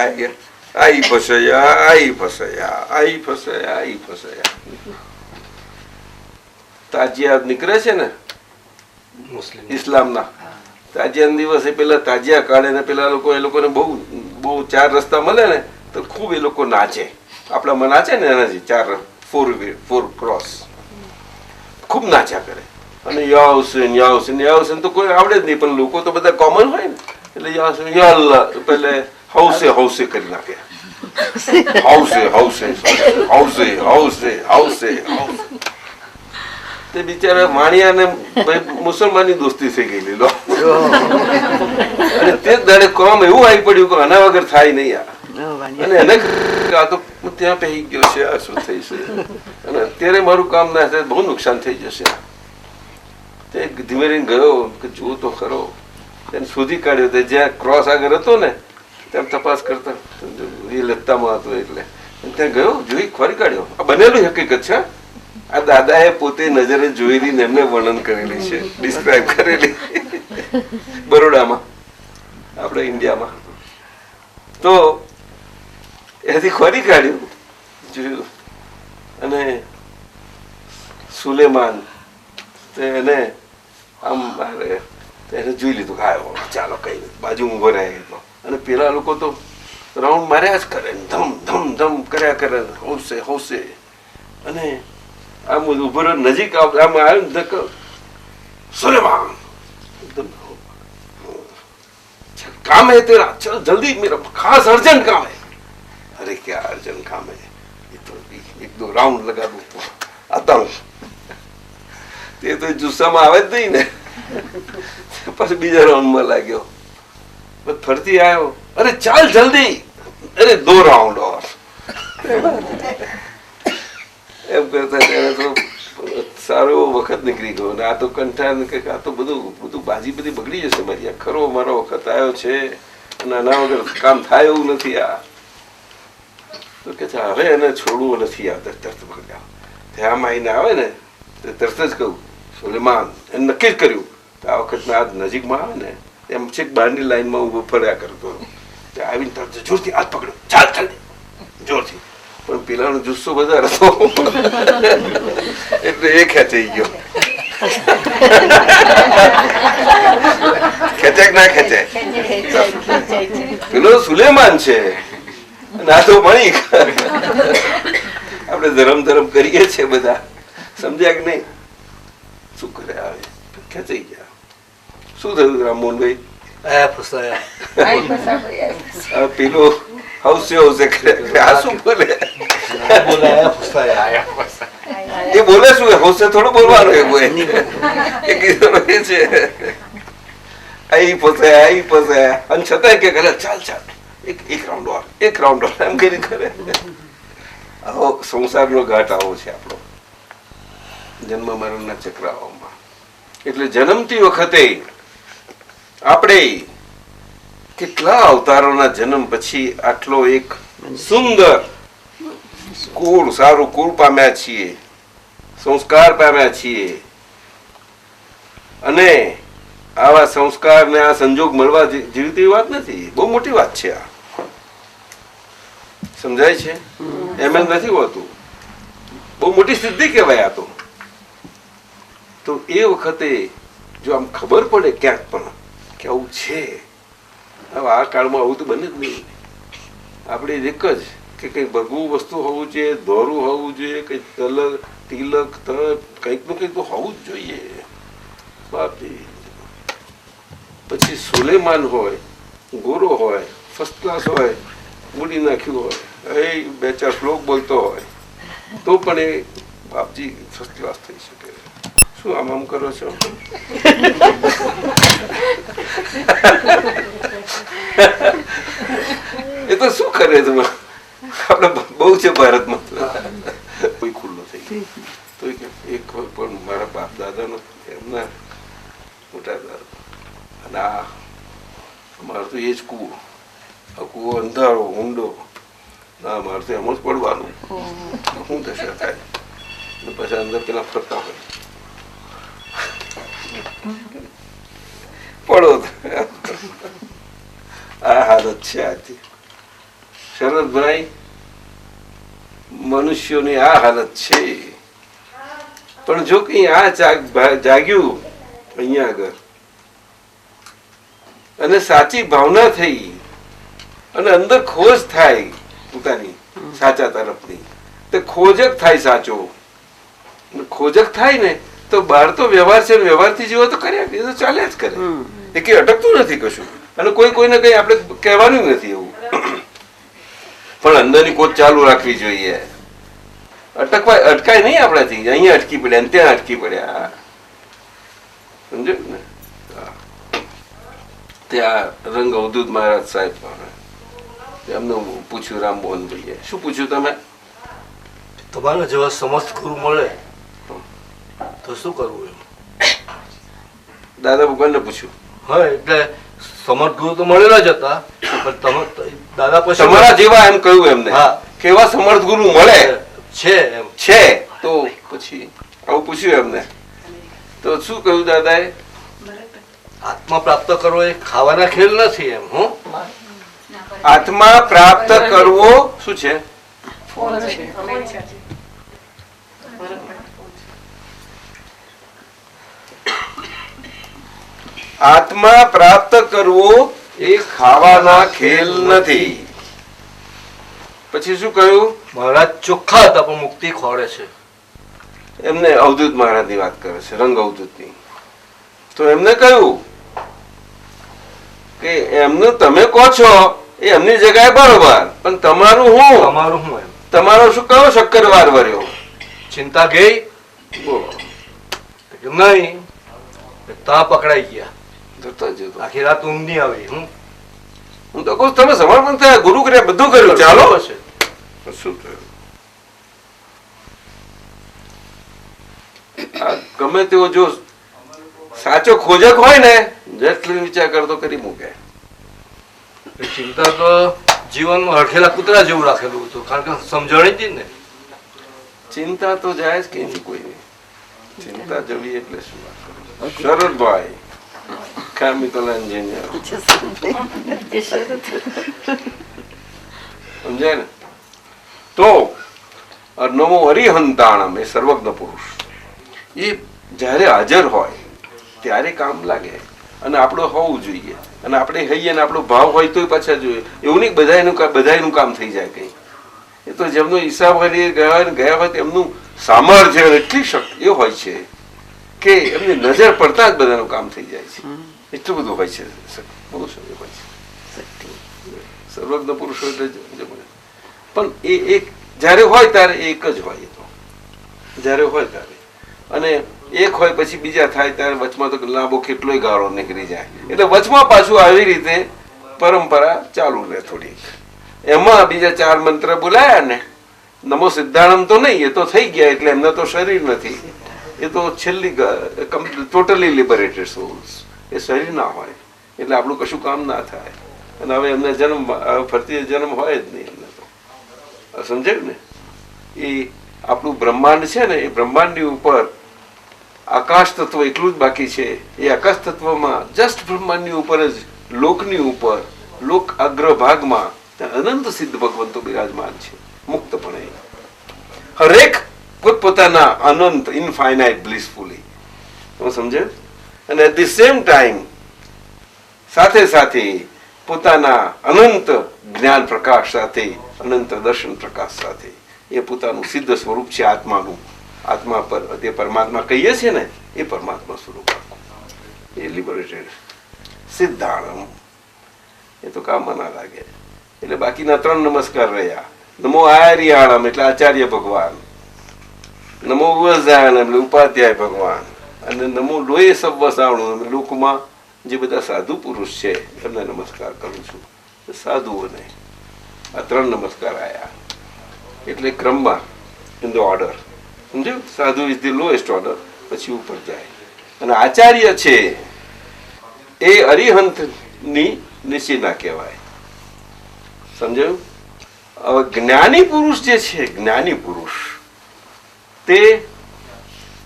આઈ ફસાયા તાજિયા નીકળે છે ને ઇસ્લામના તાજિયા દિવસે પેલા તાજિયા કાઢે ને પેલા લોકો એ લોકોને બહુ ચાર રસ્તા મળે ને તો ખૂબ એ લોકો નાચે આપણામાં નાચે ને એનાથી ફોર ક્રોસ ખૂબ નાચ્યા કરે અને યાવસે તો કોઈ આવડે જ નહીં પણ લોકો તો બધા કોમન હોય ને એટલે યાલ્લા પેલે હૌસે કરી નાખે હૌસે તે બિચારા વાણિયા ને મુસલમાનની દોસ્તી થઈ ગયેલી લો અને તે જ દાડે કોમ એવું આવી પડ્યું કે આના વગર થાય નહીં અને એને આ તો ત્યાં પહેરી ગયો છે આ શું થઈ છે અને અત્યારે મારું કામ ના થાય બહુ નુકસાન થઈ જશે તે ધીમે રહીને ગયો કે જુઓ તો ખરો તેને શોધી કાઢ્યો તે જ્યાં ક્રોસ આગળ હતો ને ત્યાં તપાસ કરતા એ લત્તામાં હતો એટલે ત્યાં ગયો જોઈ ખોરી કાઢ્યો આ બનેલું હકીકત છે આ દાદાએ પોતે નજરે જોયેલી ને એમને વર્ણન કરેલી છે ડિસ્ક્રાઇબ કરેલી બરોડામાં આપણે ઇન્ડિયામાં તો એથી ખોરી કાઢ્યું જોયું અને સુલેમાન એને આમ એને જોઈ લીધું આવ્યો ચાલો કઈ બાજુ ઉભો રહે અને પેલા લોકો તો રાઉન્ડ માર્યા જ કરે ધમ ધમ ધમ કર્યા કરે હૌસે અને આમ ઉભો નજીક આમ આવ્યો ને સુલેમાન काम है तेरा चल जल्दी मेरा खास अर्जेंट काम है अरे क्या अर्जेंट काम है ये तो एक दो राउंड लगा दूं तो आता हूँ તે તો જુસ્સામાં આવે જ નહીં ને પછી બીજા રાઉન્ડમાં લાગ્યો ફરતી આવ્યો અરે ચાલ જલ્દી અરે 2 રાઉન્ડ ઓર એમ કરતા ત્યારે તો સારો એવો વખત નીકળી ગયો ને આ તો કંઠાળ કે આ તો બધું બાજી બધી બગડી જશે મારી આ ખરો મારો વખત આવ્યો છે અને આના વગર કામ થાય એવું નથી આ તો કે છે હવે એને છોડવું નથી આ તરત બગડ્યા ત્યાં આવીને આવે ને તો તરત જ કહું સુલેમાન એને નક્કી જ કર્યું આ વખત આ નજીકમાં આવે ને એમ છેક બહારની લાઈનમાં ઉભો ફર્યા કરતો આવીને તરત જોરથી હાથ પકડ્યો ચાલ ચાલ જોરથી પણ પેલાનો જુસ્સો વધારે હતો એટલે એ ખેંચાઈ ગયો ખેંચાય ના ખેંચાય પેલો સુલેમાન છે ના તો મળી આપણે ધરમ કરીએ છીએ બધા સમજ્યા કે નહીં શું કરે આવે ખેંચાઈ ગયા શું થયું રામમોહનભાઈ પેલો હૌસે કરે આ શું બોલે એ બોલે શું હૌસે થોડું બોલવાનું એ કીધું એ છે આઈ ફસાયા અને છતાંય કે કરે ચાલ એક રાઉન્ડ એમ કરી કરે આવો સંસારનો ઘાટ આવો છે આપણો જન્મ મરણના ચક્રાઓમાં એટલે જન્મતી વખતે આપણે કેટલા અવતારોના જન્મ પછી આટલો એક સુંદર સારું કુળ પામ્યા છીએ સંસ્કાર પામ્યા છીએ અને આવા સંસ્કાર ને આ સંજોગ મળવા જેવી તેવી વાત નથી બહુ મોટી વાત છે આ સમજાય છે એમ જ નથી હોતું બહુ મોટી સિદ્ધિ કહેવાય આ તો એ વખતે જો આમ ખબર પડે ક્યાંક પણ કે આવું છે હવે આ કાળમાં આવું તો બને જ નહીં આપણે એક જ કે કંઈક ભગવું વસ્તુ હોવું જોઈએ દોરું હોવું જોઈએ કંઈક તિલક કંઈક નું કંઈક તો હોવું જ જોઈએ બાપજી પછી સુલેમાન હોય ગોરો હોય ફર્સ્ટ ક્લાસ હોય મૂડી નાખ્યું હોય એ 2-4 શ્લોક બોલતો હોય તો પણ એ બાપજી ફર્સ્ટ ક્લાસ થઈ શકે શું આમ કરો છો એ તો શું કરે તમે આપણે બહુ છે ભારતમાં કોઈ ખુલ્લો થઈ ગયો તો એક પણ મારા બાપ દાદાનો એમના મોટા દાદા અને આ અમારો તો એ જ કૂવો આ કૂવો અંધારો ઊંડો ના મારે તો એમ જ પડવાનું. શું દશા થાય ને પછી અંદર પેલા ફરતા હોય પડો. આ હાલત છે આથી શરદભાઈ, મનુષ્યોની આ હાલત છે. પણ જો કઈ આ જાગ્યું અહીંયા આગળ અને સાચી ભાવના થઈ અને અંદર ખોજ થાય પોતાની સાચા તરફની, તો ખોજક થાય સાચો. ખોજક થાય ને તો બહાર તો વ્યવહાર છે, વ્યવહારથી જેવો તો કર્યા એ તો ચાલ્યા જ કરે, એ કઈ અટકતું નથી કશું. અને કોઈ કોઈને કઈ આપણે કહેવાનું નથી એવું. પણ અંદરની કોચ ચાલુ રાખવી જોઈએ. અટકાય નહીં આપણાથી. અહીંયા અટકી પડ્યા ને ત્યાં અટકી પડ્યા, સમજો ને. ત્યાં રંગ અવધૂત મહારાજ સાહેબ એમને પૂછ્યું, રામમોહનભાઈએ શું પૂછ્યું, તમે તમારા જેવા સમસ્ત ગુરુ મળે તો શું કરવું એમ? દાદા ભગવાનને પૂછ્યું. હા, એટલે સમર્થ ગુરુ તો મળેલા જ હતા, પણ તમે દાદા પછી તમારા જેવા એમ કહ્યું એમને. હા, કેવા સમર્થ ગુરુ મળે છે એમ છે. તો પછી આવું પૂછ્યું એમને તો શું કહ્યું દાદાએ? આત્મા પ્રાપ્ત કરવો એ ખાવાના ખેલ નથી એમ. હું આત્મા પ્રાપ્ત કરવો શું છે? આત્મા પ્રાપ્ત કરવો એ ખાવાના ખેલ નથી. પછી શું કહ્યું? મહારાજ ચોખ્ખા હતા પણ મુક્તિ ખોળે છે. એમને અવધૂત મહારાજની વાત કરે છે, રંગ અવધૂતની. તો એમને કહ્યું કે એમનું તમે કહો છો એ એમની જગ્યાએ બરોબર, પણ તમારું હું એમ તમારો શું કયો શક્કરવાર વર્યો? ચિંતા ગઈ બોલો. નહીં, તા પકડાઈ ગયા. જતો જતો. આખી રાત ઊંઘ નહીં આવી. હું તો કહું તમે સમર્પણ થયા, ગુરુ કર્યા, બધું કર્યું, ચાલો. શું થયું? આ ગમે તેવો જો સાચો ખોજક હોય ને, જેટલી વિચાર કરતો કરી મૂકે. ચિંતા તો જીવનમાં હડખેલા કૂતરા જેવું રાખેલું હતું, કારણ કે સમજણ જ ને. ચિંતા તો જાય જ કઈ કોઈ નહીં. ચિંતા જવી એટલે શું વાત કરું? શરદભાઈ કેમિકલ એન્જિનિયર, સમજાય ને? તો નમો હરિહંતાણમ એ સર્વજ્ઞ પુરુષ, એ જયારે હાજર હોય ત્યારે કામ લાગે. અને આપણું હોવું જોઈએ, અને આપણે હૈયે ને આપણો ભાવ હોય તો પાછા જોઈએ. એવું નહીં બધાનું કામ થઈ જાય કઈ. એ તો જેમનો હિસાબ કરી ગયા હોય એમનું સામર્થ્ય એટલી શક્તિ એ હોય છે કે એમની નજર પડતા જ બધાનું કામ થઈ જાય છે. એટલું બધું હોય છે પુરુષો હોય છે, સર્વજ્ઞ પુરુષો એટલે. પણ એ એક જયારે હોય ત્યારે એક જ હોય. એ તો જયારે હોય ત્યારે, અને એક હોય પછી બીજા થાય ત્યારે વચમાં તો લાંબો કેટલોય ગાળો નીકળી જાય. એટલે વચમાં પાછું આવી રીતે પરંપરા ચાલુ રહે થોડીક. એમાં બીજા 4 મંત્ર બોલાયા ને, નમો સિદ્ધાણમ તો નહીં, એ તો થઈ ગયા એટલે એમના તો શરીર નથી. એ તો છેલ્લી ટોટલી લિબરેટેડ સોલ્સ. એ શરીર ના હોય એટલે આપણું કશું કામ ના થાય. અને હવે એમને જન્મ ફરતી જન્મ હોય જ નહીં એમને તો. સમજાયું ને? એ આપણું બ્રહ્માંડ છે ને, એ બ્રહ્માંડની ઉપર આકાશ તત્વ એટલું જ બાકી છે. એ આકાશ તત્વમાં જસ્ટ બ્રહ્માંડની ઉપર જ લોકની ઉપર લોક અગ્રભાગમાં અનંત સિદ્ધ ભગવંતો બિરાજમાન છે મુક્તપણે. હરેક પોતપોતાના અનંત ઇનફાઇનાઇટ બ્લિસફુલી. તમે સમજે? અને એટ ધી સેમ ટાઈમ સાથે સાથે પોતાના અનંત જ્ઞાન પ્રકાશ સાથે, અનંત દર્શન પ્રકાશ સાથે એ પોતાનું સિદ્ધ સ્વરૂપ છે આત્માનું. આત્મા પર તે પરમાત્મા કહીએ છીએ ને, એ પરમાત્મા સ્વરૂપ આખું એ લિબરેટેડ સિદ્ધાણમ. એ તો કામમાં ના લાગે. એટલે બાકીના 3 નમસ્કાર રહ્યા. નમો આર્યાણમ એટલે આચાર્ય ભગવાન, નમો વજાણમ એટલે ઉપાધ્યાય ભગવાન, અને નમો લોહે સવસાણું એટલે લોકમાં જે બધા સાધુ પુરુષ છે એમને નમસ્કાર કરું છું. સાધુઓને આ 3 નમસ્કાર આયા. એટલે ક્રમમાં ઇન ધ ઓર્ડર. સમજ્યું? સાધુ ઇઝ ધી લોએસ્ટ ઓર્ડર, પછી ઉપર જાય. અને આચાર્ય છે એ અરિહંત ની નિશિના કહેવાય. સમજાયું? હવે જ્ઞાની પુરુષ જે છે, જ્ઞાની પુરુષ તે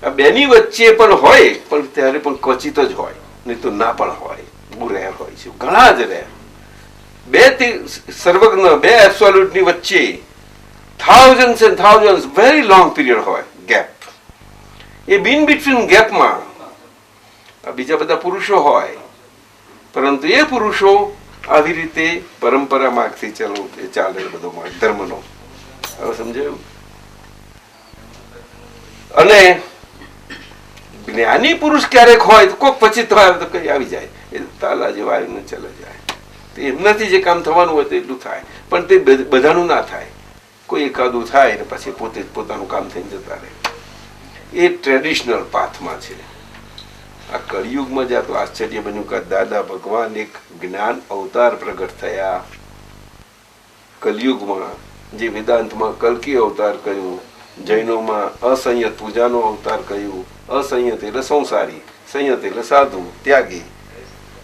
આ બેની વચ્ચે પણ હોય, પણ ત્યારે પણ ક્વચિત જ હોય, નહીં તો ના પણ હોય, બહુ રેર હોય છે, ઘણા જ રેર. બે સર્વજ્ઞ, બે એબ્સોલ્યુટ ની વચ્ચે thousands and thousands very long period હોય ગેપ. એ બિન બિટવીન ગેપમાં આ બીજા બધા પુરુષો હોય, પરંતુ એ પુરુષો આવી રીતે પરંપરા માર્ગથી ચાલે બધો માર્ગ ધર્મનો. હવે સમજાયું? અને જ્ઞાની પુરુષ ક્યારેક હોય તો કોક પછી હોય તો કઈ આવી જાય, એ તાલા જેવા આવીને ચલે જાય. એમનાથી જે કામ થવાનું હોય તો એટલું થાય, પણ તે બધાનું ના થાય. કોઈ એકાદું થાય ને પછી પોતે પોતાનું કામ થઈને જતા રહે. એ ટ્રેડિશનલ પાથમાં છે. આ કળિયુગમાં જ આ તો આશ્ચર્ય બન્યું કે દાદા ભગવાન એક જ્ઞાન અવતાર પ્રગટ થયા. કલયુગમાં જે વેદાંતમાં કલ્કી અવતાર કહ્યું, જૈનોમાં અસંયત પૂજાનો અવતાર કહ્યું. અસંયત એટલે સંસારી, સંયત એટલે સાધુ ત્યાગી.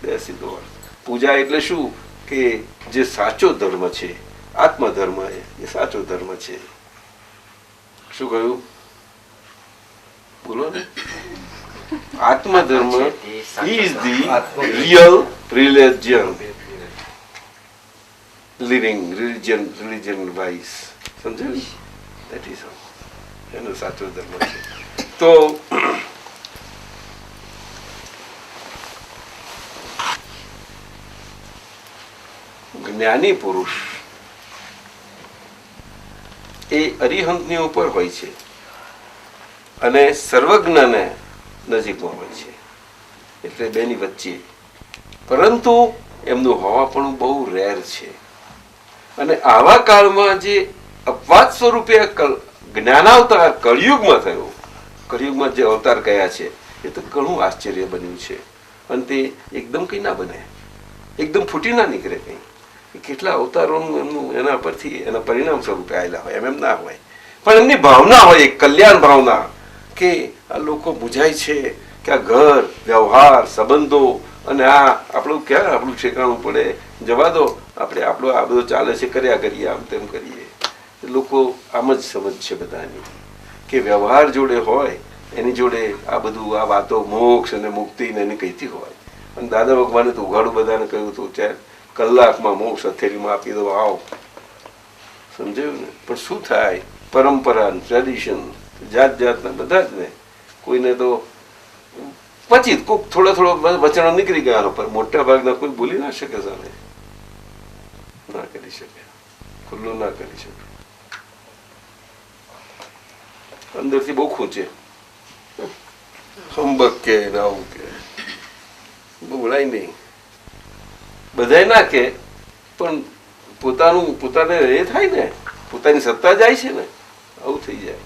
બે સીધો અર્થ. પૂજા એટલે શું કે જે સાચો ધર્મ છે, આત્મધર્મ એ સાચો ધર્મ છે. શું કહ્યું? બોલો ને. આત્મધર્મ is the real religion. Living religion wise. સમજાયું? That is all. એનો સાચો ધર્મ છે. તો જ્ઞાની પુરુષ એ અરિહંતની ઉપર હોય છે અને સર્વજ્ઞને નજીકમાં હોય છે, એટલે બેની વચ્ચે. પરંતુ એમનું હોવાપણું બહુ રેર છે. અને આવા કાળમાં જે અપવાદ સ્વરૂપે જ્ઞાનાવતાર કળિયુગમાં થયો, કળિયુગમાં જે અવતાર કયા છે એ તો ઘણું આશ્ચર્ય બન્યું છે. અને તે એકદમ કઈ ના બને, એકદમ ફૂટી ના નીકળે કઈ. કેટલા અવતારોનું એમનું એના પરથી એના પરિણામ સ્વરૂપે આવેલા હોય, એમ ના હોય. પણ એમની ભાવના હોય, એક કલ્યાણ ભાવના, કે આ લોકો બુઝાય છે કે આ ઘર, વ્યવહાર, સંબંધો અને આ આપણું ક્યાં આપણું ઠેકાણું પડે, જવા દો, આપણે આપણો આ બધો ચાલે છે, કર્યા કરીએ, આમ તેમ કરીએ. લોકો આમ જ સમજ છે બધાની કે વ્યવહાર જોડે હોય એની જોડે આ બધું આ વાતો મોક્ષ અને મુક્તિ ને એની કહીતી હોય. અને દાદા ભગવાને તો ઉઘાડું બધાને કહ્યું હતું, ચાલ કલાકમાં મોક્ષ હથેળીમાં આપી દો, આવો. સમજાયું ને? પણ શું થાય, પરંપરા, ટ્રેડિશન, જાત જાતના બધા જ ને, કોઈને તો પછી થોડો વચનો નીકળી ગયા, પર મોટા ભાગના કોઈ બોલી ના શકે, સામે ના કરી શકે, ખુલ્લું ના કરી શકે, અંદરથી બહુ ખૂંચે, હંબક કે આવું કે બોલાય નહીં. બધાય ના કે, પણ પોતાને એ થાય ને, પોતાની સત્તા જાય છે ને, આવું થઈ જાય.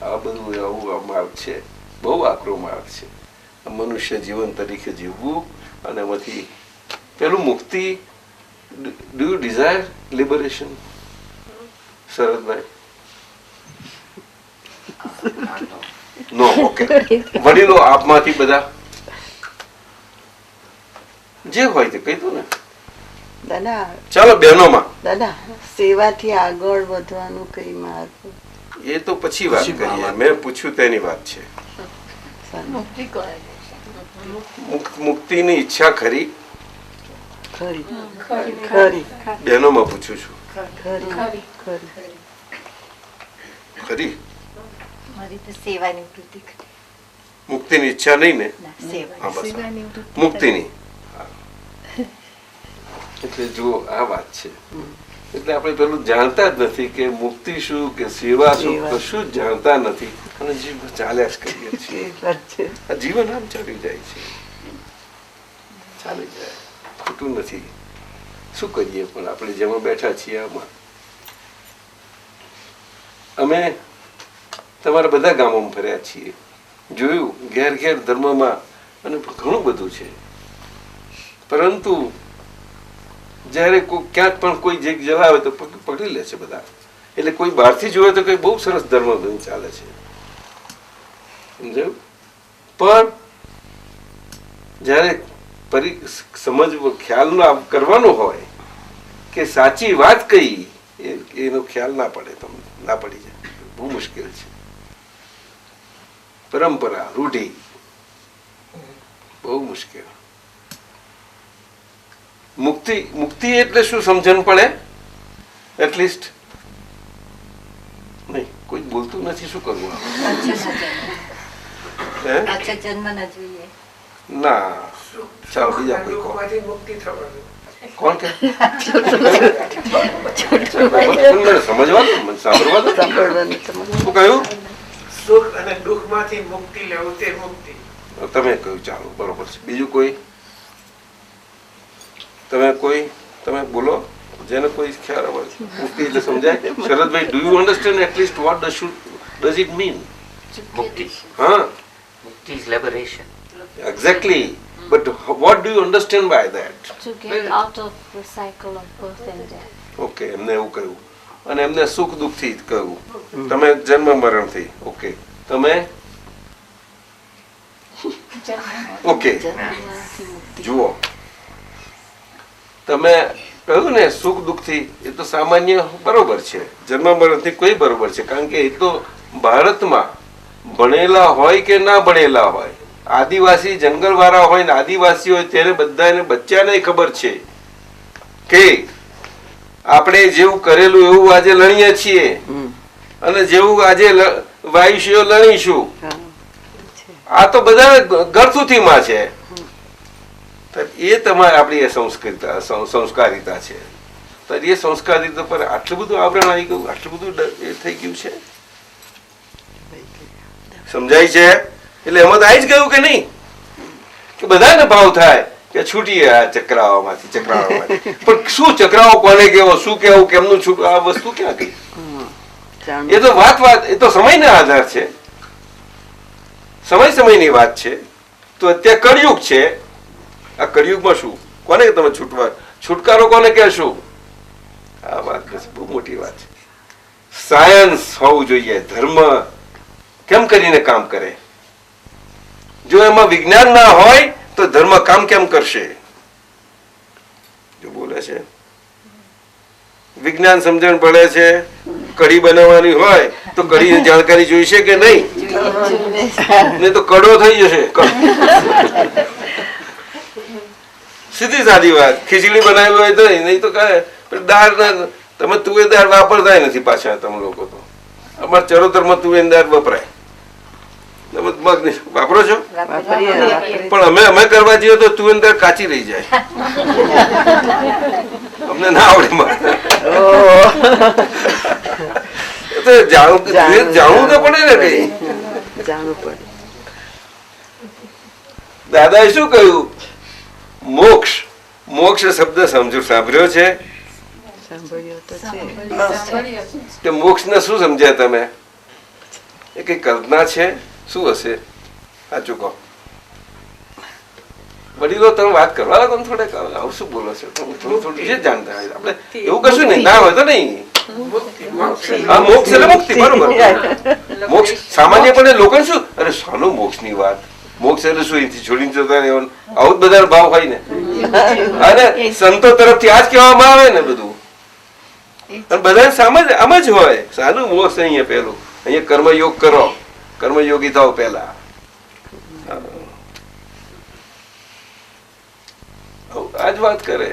આ બધું આવું આ માર્ગ છે, બહુ આકરો માર્ગ છે. મનુષ્ય જીવન તરીકે જીવવું અને એમાંથી પેલું મુક્તિ. Do you desire liberation? Sharadbhai? No. Okay. વડીલો આપમાંથી બધા જે હોય તે કહી દો ને. દાદા, ચાલો બહેનોમાં દાદા, સેવાથી આગળ વધવાનું કઈ માર્ગ? એ તો પછી વાત કરીએ. મેં પૂછ્યું તેની વાત છે. મુક્તિની ઈચ્છા ખરી? ખરી ખરી બહેનોમાં પૂછું છું. ખરી ખરી ખરી? મારી તો સેવાની વૃત્તિ કરી. મુક્તિની ઈચ્છા નહીં ને? સેવા. હા, બસ મુક્તિની. એટલે જો આ વાત છે, એટલે આપણે પેલું જાણતા જ નથી કે મુક્તિ શું કે સેવા શું, કશું જ જાણતા નથી અને જીવન ચાલ્યા જ કરીએ છીએ. આ જીવન આમ ચાલી જાય છે, ચાલી જાય, ખોટું નથી. શું કરીએ? પણ આપણે જેમાં બેઠા છીએ આમાં. અમે તમારા બધા ગામોમાં ફર્યા છીએ, જોયું ઘેર ઘેર ધર્મમાં, અને ઘણું બધું છે. પરંતુ જયારે ક્યાંક પણ કોઈ જે જલાવે તો પકડી લે છે બધા. એટલે કોઈ બહારથી જોવે તો કઈ બહુ સરસ ધર્મ ચાલે છે, સમજાયું? પણ જયારે સમજ ખ્યાલ કરવાનો હોય કે સાચી વાત કઈ, એનો ખ્યાલ ના પડે, તમને ના પડી જાય, બહુ મુશ્કેલ છે. પરંપરા, રૂઢિ બહુ મુશ્કેલ. મુક્તિ, મુક્તિ એટલે શું સમજણ પડે? એટલીસ્ટ નહીં, કોઈ બોલતું નથી, શું કરવું? હે? પાછા જન્મ ન જોઈએ. ના, ચાલો બીજા કોઈ કહો. કોણ કે? મને સમજવાનું, મને સાંભળવાનું. સાંભળવાનું તમારે. શું કહ્યું? સુખ અને દુઃખમાંથી મુક્તિ લેવું તે મુક્તિ. તમે કહ્યું, ચાલો બરોબર છે. બીજું કોઈ? તમે બોલો, જેને કોઈ ખ્યાલ આવે. મુક્તિ એટલે સમજાય? શરદભાઈ, do you understand at least what does it mean? Mukti. હા, Mukti is liberation. Exactly. But what do you understand by that? To get out of the cycle of birth and death. Okay, એમને એવું કહ્યું. અને એમને સુખ દુઃખથી કહ્યું. તમે જન્મ મરણથી. ઓકે, તમે ઓકે. જુઓ, તમે કહ્યું ને સુખ દુઃખથી, એ તો સામાન્ય બરોબર છે. જન્મ મરણથી કોઈ બરોબર છે, કારણ કે એ તો ભારતમાં ભણેલા હોય કે ના ભણેલા હોય, આદિવાસી જંગલ વાળા હોય ને આદિવાસી હોય, તેને બધાને બચ્ચાને ખબર છે કે આપણે જેવું કરેલું એવું આજે લણીએ છીએ અને જેવું આજે વાયુશીઓ લણીશું. આ તો બધા ઘરસુથીમાં છે. એ તમારે આપણી સંસ્કારિતા છે. તો એ સંસ્કારિતા પર આટલું બધું આવરણ આવી ગયું, આટલું બધું એ થઈ ગયું છે. સમજાય છે? એટલે એમાં તો આવી જ ગયું કે નહીં, કે બધાને ભાવ થાય કે છૂટીએ આ ચક્રાઓમાંથી. પણ શું ચક્રાઓ કોને કેવો, શું કેવું, કેમનું છૂટવું, આ વસ્તુ ક્યાં ગઈ? એ તો વાત એ તો સમયના આધાર છે, સમયની વાત છે. તો અત્યારે કળિયુગ છે. આ કળિયુગમાં શું, કોને તમે છુટકારો કોને કહેશો? આ વાત બહુ મોટી વાત છે. સાયન્સ હોવું જોઈએ. ધર્મ કેમ કરીને કામ કરે? જો એમાં વિજ્ઞાન ના હોય તો ધર્મ કામ કેમ કરશે? જો બોલે છે વિજ્ઞાન સમજણ પડે છે, કઢી બનાવવાની હોય તો કઢીની જાણકારી જોઈશે કે નહીં? નહીં તો કડો થઈ જશે. સીધી સાદી વાત. ખીચડી બનાવી હોય તો નહીં તો દાળ, તમે તુવેર દાળ વાપરતા નથી પાછા. તમે લોકો તો અમારે ચરોતરમાં તુવેર દાળ વપરાય. વાપરો છો? પણ અમે કરવા જઈએ તો તુવેર દાળ કાચી રહી જાય. અમને ના આવડે. જાણવું તો પડે ને કઈ. જાણવું પડે. દાદાએ શું કહ્યું? મોક્ષ. મોક્ષ શબ્દ સાંભળ્યો છે? સાંભળ્યો તો છે. મોક્ષ ને શું સમજ્યા તમે? એ કઈ કલ્પના છે? શું હશે? સાચું કહો. વડીલો તમે વાત કરવા લાગો ને થોડે. આવું શું બોલો છો? થોડું છે જાણતા હોય આપણે. એવું કશું નહીં, ના હોય તો નહીં. હા, મોક્ષ એટલે મુક્તિ, બરોબર. મોક્ષ સામાન્યપણે લોકોને શું, અરે શાનું મોક્ષ ની વાત? મોક્ષ એટલે શું, અહીંથી છોડીને જતા રહેવાનું? આવું જ બધા ભાવ હોય ને. અને સંતો તરફથી આ જ કહેવામાં આવે ને બધું. બધા આમ જ હોય. સારું મોક્ષ અહીંયા પેલું, અહીંયા કર્મયોગ કરો, કર્મયોગી થાવ પેલા. આજ વાત કરે.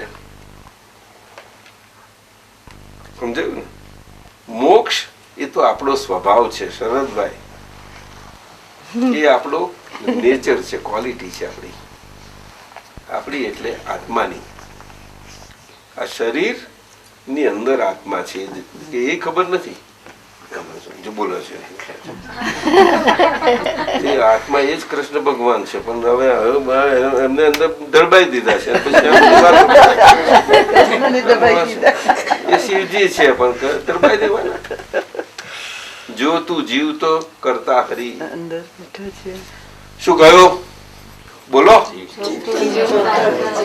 સમજાયું ને? મોક્ષ એ તો આપણો સ્વભાવ છે શરદભાઈ. એ આપણો નેચર છે, ક્વોલિટી છે આપણી એટલે આત્માની. આ શરીર ની અંદર આત્મા છે એ ખબર નથી. જો બોલો છે આત્મા એ જ કૃષ્ણ ભગવાન છે, પણ હવે એમને અંદર દરબાઈ દીધા છે. એ શિવજી છે પણ દરબાઈ દેવાના. જો તું જીવતો કરતા હરી. અંદર બેઠો છે. શું કહ્યું? બોલો.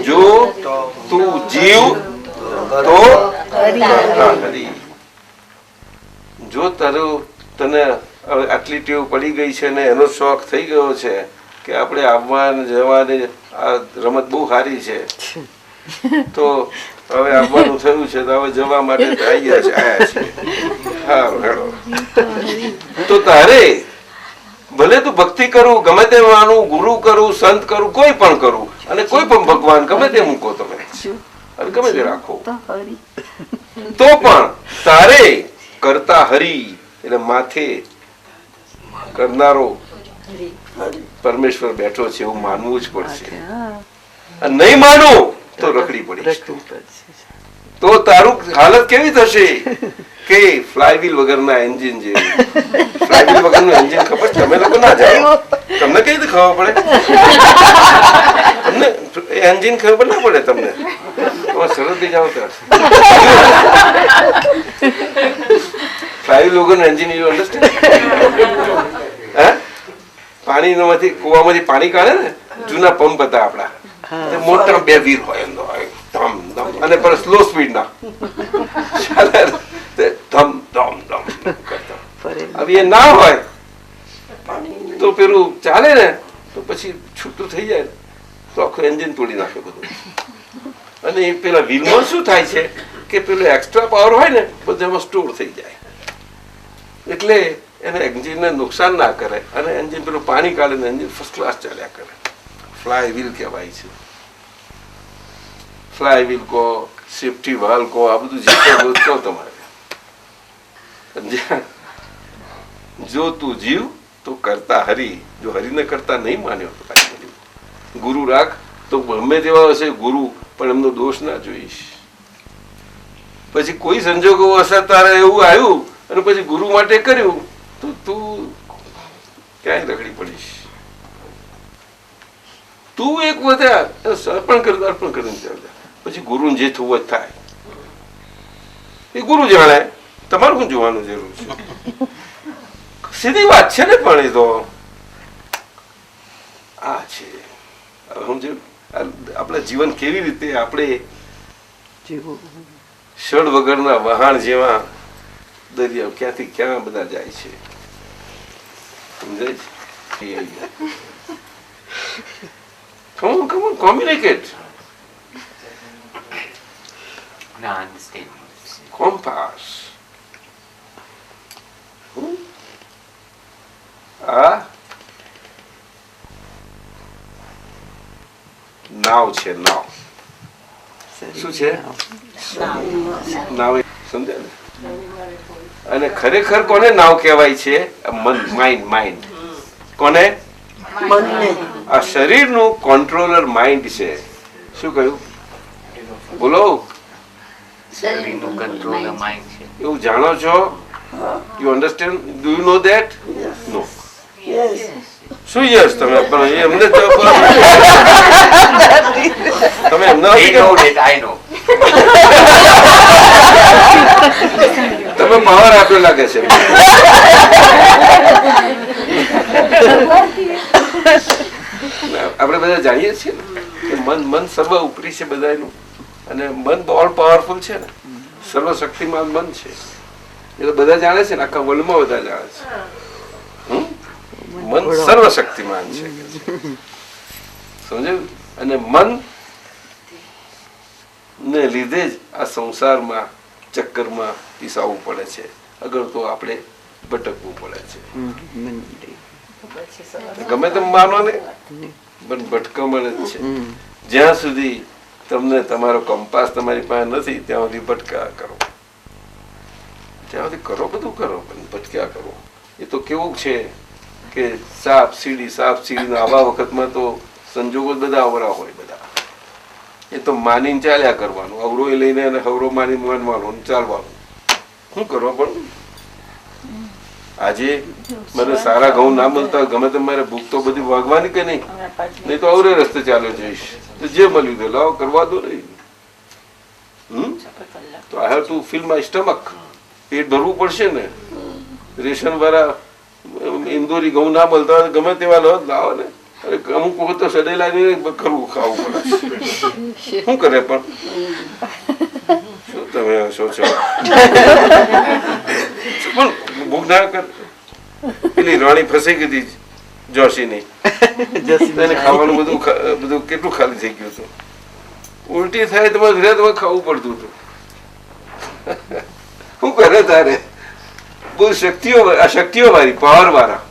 જો તું જીવ તો હરી. જો તને આટલી ટેવ પડી ગઈ છે ને એનો શોખ થઈ ગયો છે કે આપણે આવવા જવાની આ રમત બહુ સારી છે, તો હવે આવવાનું થયું છે તો હવે જવા માટે આયા છે. સારું હેડો. તો તારે ભલે તું ભક્તિ કરું, ગમે તે માનું, ગુરુ કરું, સંત કરું, કોઈ પણ કરું, અને કોઈ પણ ભગવાન ગમે તે મૂકો તમે અને ગમે તે રાખો, તો પણ તારે કરતા હરી એટલે માથે કરનારો પરમેશ્વર બેઠો છે એવું માનવું જ પડશે. અને નહીં માનું તો રખડી પડીશ. તો તારું હાલત કેવી થશે કે ફ્લાયવીલ વગરના એન્જિન જેવી. ફ્લાયવીલ વગરનું એન્જિન ખબર તમે લોકો ના જાઓ, તમને કઈ રીતે ખબર પડે? તમને એન્જિન ખબર ના પડે તમને, તમે સરળથી જાઓ ત્યાં. ફ્લાયવીલ વગરનું એન્જિન યુ અન્ડરસ્ટેન્ડ? હે, પાણી માંથી કુવામાંથી પાણી કાઢે ને, જૂના પંપ હતા આપડા, મોટા 2 વીર હોય અંદર, ધમ ધમ, અને પણ સ્લો સ્પીડ ના ધમ ધમ ધમ કરતા. હવે એ ના હોય તો પેલું ચાલે ને, તો પછી છૂટું થઈ જાય તો આખું એન્જિન તોડી નાખે બધું. અને એ પેલા વ્હીલમાં શું થાય છે કે પેલું એક્સ્ટ્રા પાવર હોય ને બધું એમાં સ્ટોર થઈ જાય, એટલે એને એન્જિનને નુકસાન ના કરે, અને એન્જિન પેલું પાણી કાઢે ને એન્જિન ફર્સ્ટ ક્લાસ ચાલ્યા કરે. ફ્લાય વ્હીલ કહેવાય છે. ફ્લાય વ્હીલ કહો, સેફટી વાલ કહો, આ બધું જે કહો તમારે. જો તું જીવ તો કરતા હરી, જો હરીને કરતા નહીં માન્યો તો પાછી ગુરુ રાખ, તો ગમે તેવા હશે ગુરુ પણ એમનો દોષ ના જોઈશ. પછી કોઈ સંજોગો અસર તારે એવું આવ્યું અને પછી ગુરુ માટે કર્યું તો તું ક્યાંય રખડી પડીશ. તું એક વખત અર્પણ કરીને ચાલજે, પછી ગુરુને જે થવું જ થાય એ ગુરુ જાણે, તમારું શું જોવાનું જરૂર છે? સીધી વાત છે ને. પણ એ તો આ છે, સમજો આપણા જીવન કેવી રીતે આપણે ષડ વગરના વહાણ જેવા દરિયા ક્યાંથી ક્યાં બધા જાય છે, સમજાય છે? Come on, communicate. No, I understand. Compass. આ નાવ છે. નાવ શું છે? નાવ, સમજે ને? અને ખરેખર કોને નાવ કહેવાય છે? મન, માઇન્ડ. કોને? આ શરીરનું કંટ્રોલર માઇન્ડ છે. શું કહ્યું? બોલો. શરીરનું કંટ્રોલ માઇન્ડ છે. એવું જાણો છો? You understand? Do you know that? No. શું યસ તમે પણ એમને તમે એમને They know that I know. તમે પાવર આપ્યો લાગે છે. આપણે બધા જાણીએ છીએ ને કે મન સર્વ ઉપરી છે બધાનું, અને મન ઓલ પાવરફુલ છે ને, સર્વશક્તિમાન મન છે. એ તો બધા જાણે છે ને, આખા વર્લ્ડમાં બધા જાણે છે. મન સર્વશક્તિમાન છે, સમજાયું? અને મન ને લીધે જ આ સંસારમાં ચક્કરમાં પીસાવવું પડે છે, અગર તો આપણે ભટકવું પડે છે. ગમે તેમ માનો ને, પણ ભટકમણ જ છે. જ્યાં સુધી તમને તમારો કંપાસ તમારી પાસે નથી ત્યાં સુધી ભટકા કરો, ત્યાં સુધી કરો, બધું કરો, પણ ભટક્યા કરો. એ તો કેવું છે કે સાપ સીડી આવા વખતમાં તો સંજોગો બધા અવરા હોય. બધા એ તો માનીને ચાલ્યા કરવાનું, અવરો એ લઈને અને હવરો માની માનવાનું, ચાલવાનું. શું કરવા પણ? આજે મને સારા ઘઉં ના મળતા ગમે તે મારે ભૂખ તો બધી વાગવાની કે નહીં? નહીં તો અવરે રસ્તે ચાલ્યો જઈશ. તો જે મળ્યું તે લાવો, કરવા દો નહીં. તો I have to fill my stomach. પેટ ભરવું પડશે ને. રેશન વાળા ઇન્દોરી ઘઉં ના મળતા હોય ગમે તેવા લાવો ને, અરે અમુક વખત તો સડેલા કરવું ખાવું પડે. શું કરે પણ? શું તમે સોચો? પણ ભૂખ ના કર. પેલી રાણી ફસાઈ ગઈ હતી જોશીની, એને ખાવાનું બધું કેટલું ખાલી થઈ ગયું હતું. ઉલટી થાય તો તમારે ખાવું પડતું હતું. શું કરે તારે? બહુ શક્તિઓ વાળી, પાવર વાળા.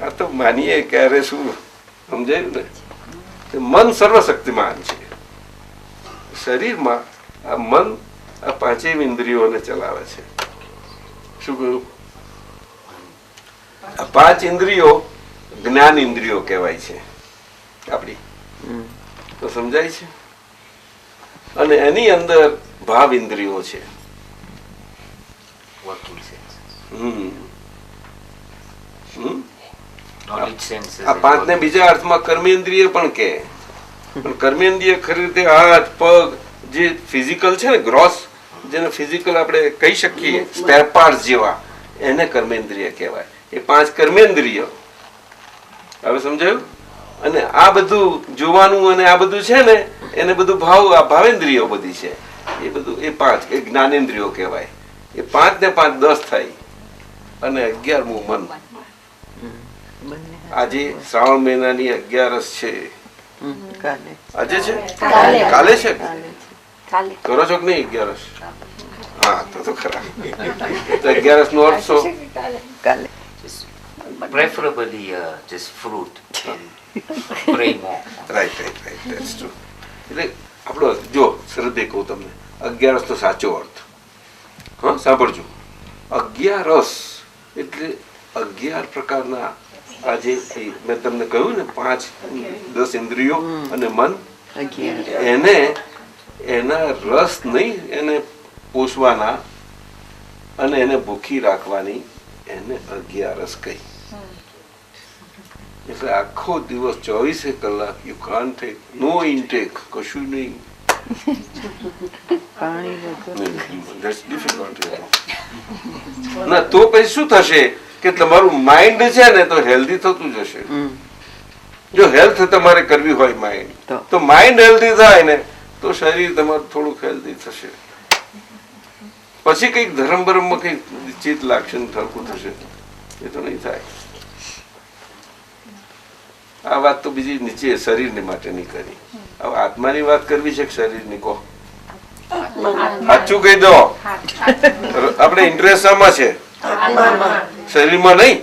આ તો માનીએ ક્યારે શું સમજાયું ને? મન સર્વશક્તિમાન છે. શરીરમાં આ મન આ પાંચેય ઇન્દ્રિયોને ચલાવે છે. શું કહ્યું? આ પાંચ ઇન્દ્રિયો જ્ઞાન ઇન્દ્રિયો કહેવાય છે આપણી. તો સમજાય છે? અને એની અંદર ભાવ ઇન્દ્રિયો છે. Working senses. હમ Knowledge senses. આ પાંચને બીજા અર્થમાં કર્મેન્દ્રિય પણ કહે. પણ કર્મેન્દ્રિય ખરી રીતે હાથ પગ જે ફિઝિકલ છે ને, ગ્રોસ જેને ફિઝિકલ આપણે કહી શકીએ સ્પેર પાર્ટ જેવા, એને કર્મેન્દ્રિય કહેવાય. એ પાંચ કર્મેન્દ્રિય. હવે સમજાયું? અને આ બધું જોવાનું અને આ બધું છે ને, એને બધું ભાવેન્દ્રિયો બધી છે. એ બધું એ પાંચ એ જ્ઞાનેન્દ્રિયો કહેવાય. એ 5 ને 5 10 થાય. અને 11મું મન. આજે શ્રાવણ મહિનાની 11 છે. આજે છે? કાલે છે? કરો છો કે નહીં 11? હા, તો ખરા. તો 11 નો અર્થ શું? Preferably just fruit. Pray more. Right. That's true. એટલે આપણો જો શ્રદ્ધે કહું તમને, 11 તો સાચો અર્થ. હા, સાંભળજો. 11 એટલે 11 પ્રકારના આજે મેં તમને કહ્યું ને 5 10 ઇન્દ્રિયો અને મન, એને એના રસ નહીં એને પોષવાના અને એને ભૂખી રાખવાની, એને 11 કહી. એટલે આખો દિવસ 24 કલાક you can't take no intake, કશું નહીં. ના તો પછી શું થશે કે તમારું માઇન્ડ છે ને તો હેલ્ધી થતું જશે. જો હેલ્થ તમારે કરવી હોય માઇન્ડ, તો માઇન્ડ હેલ્ધી થાય ને તો શરીર તમારું થોડુંક હેલ્ધી થશે. પછી કઈક ધર્મ બરમમાં કઈક ચિત્ત લાગશે ને થરકું થશે, એ તો નહીં થાય. આ વાત તો બીજી નીચે શરીરની માટેની કરી. હવે આત્માની વાત કરવી છે કે શરીરની? કહો, સાચું કહી દો. આપણે ઇન્ટરેસ્ટ આમાં છે, શરીરમાં નહીં.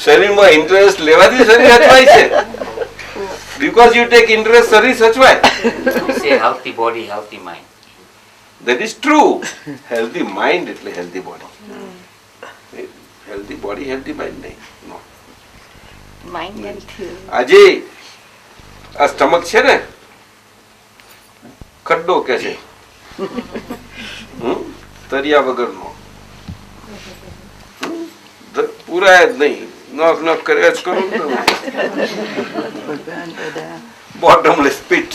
શરીરમાં ઇન્ટરેસ્ટ લેવાથી શરીર સચવાય છે. બીકોઝ યુ ટેક ઇન્ટરેસ્ટ, શરીર સચવાય. Say healthy body, healthy mind. That is true. Healthy mind એટલે healthy body. Healthy body, healthy mind નહીં. No. આજે આ સ્ટમક છે ને, ખડ્ડો કે છે તરિયા વગરનો, પૂરાય જ નહીં, નોક નોક કર્યા જ કરું. બોટમલેસ પીટ.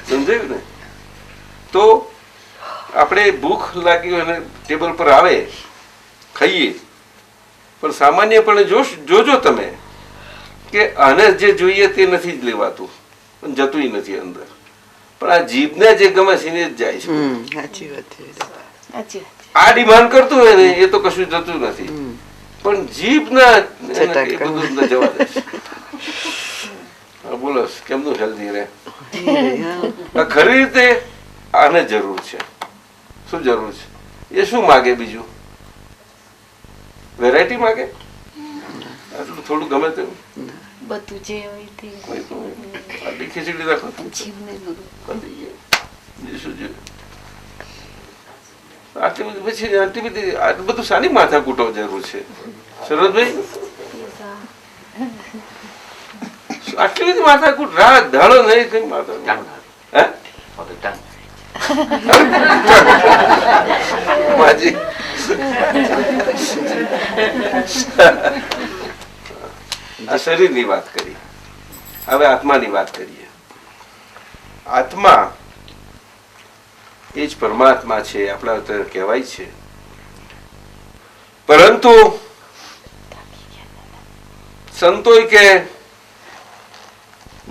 સમજાયું ને? તો આપણે ભૂખ લાગી હોય અને ટેબલ પર આવે, ખાઈએ, પણ સામાન્યપણે જોજો તમે કે આને જે જોઈએ તે નથી જ લેવાતું, પણ જતું નથી અંદર. પણ આ જીભને જે ગમે છે ને જ જાય છે. આ ડિમાન્ડ કરતું હોય ને એ તો કશું જતું નથી, પણ જીભના એ બધું જવા દે છે. બોલો કેમનું હેલ્ધી રહે? ખરી રીતે આને જરૂર છે. શું જરૂર છે? એ શું માગે? બીજું વેરાયટી માગે? આટલું થોડું ગમે તેવું બધું જે હોય તે આટલી ખીચડી રાખો શું જોઈએ? આટલી બધી પછી આટલી બધી આટલું બધું શાની માથા કૂટો જરૂર છે? શરદભાઈ, આટલી બધી માથા કૂટ રાત ધાડો નહીં કઈ માથા? હે? For the tongue. માજી આ શરીરની વાત કરી. હવે આત્માની વાત કરીએ. આત્મા એ જ પરમાત્મા છે, આપણા અત્યારે કહેવાય છે. પરંતુ સંતોય કે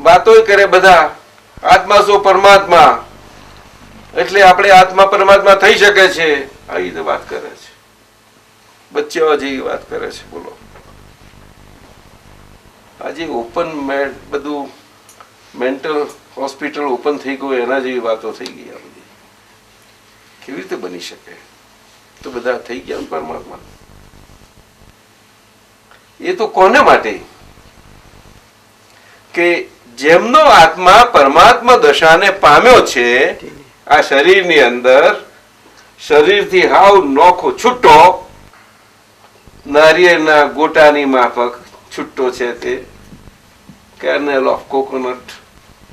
વાતોય કરે બધા આત્મા શું પરમાત્મા, એટલે આપણે આત્મા પરમાત્મા થઈ શકે છે આવી રીતે વાત કરે છે, બચ્ચાઓ જેવી વાત કરે છે. બોલો, આજે ઓપન બધું મેન્ટલ હોસ્પિટલ ઓપન થઈ ગયું એના જેવી વાતો થઈ ગઈ. આ બધી કેવી રીતે બની શકે? તો બધા થઈ ગયા ને પરમાત્મા. એ તો કોને માટે? કે જેમનો આત્મા પરમાત્મા દશાને પામ્યો છે, આ શરીરની અંદર શરીરથી હાવ નોખો છૂટો, નારિયેળના ગોટાની માફક છૂટો છે. તે kernel of coconut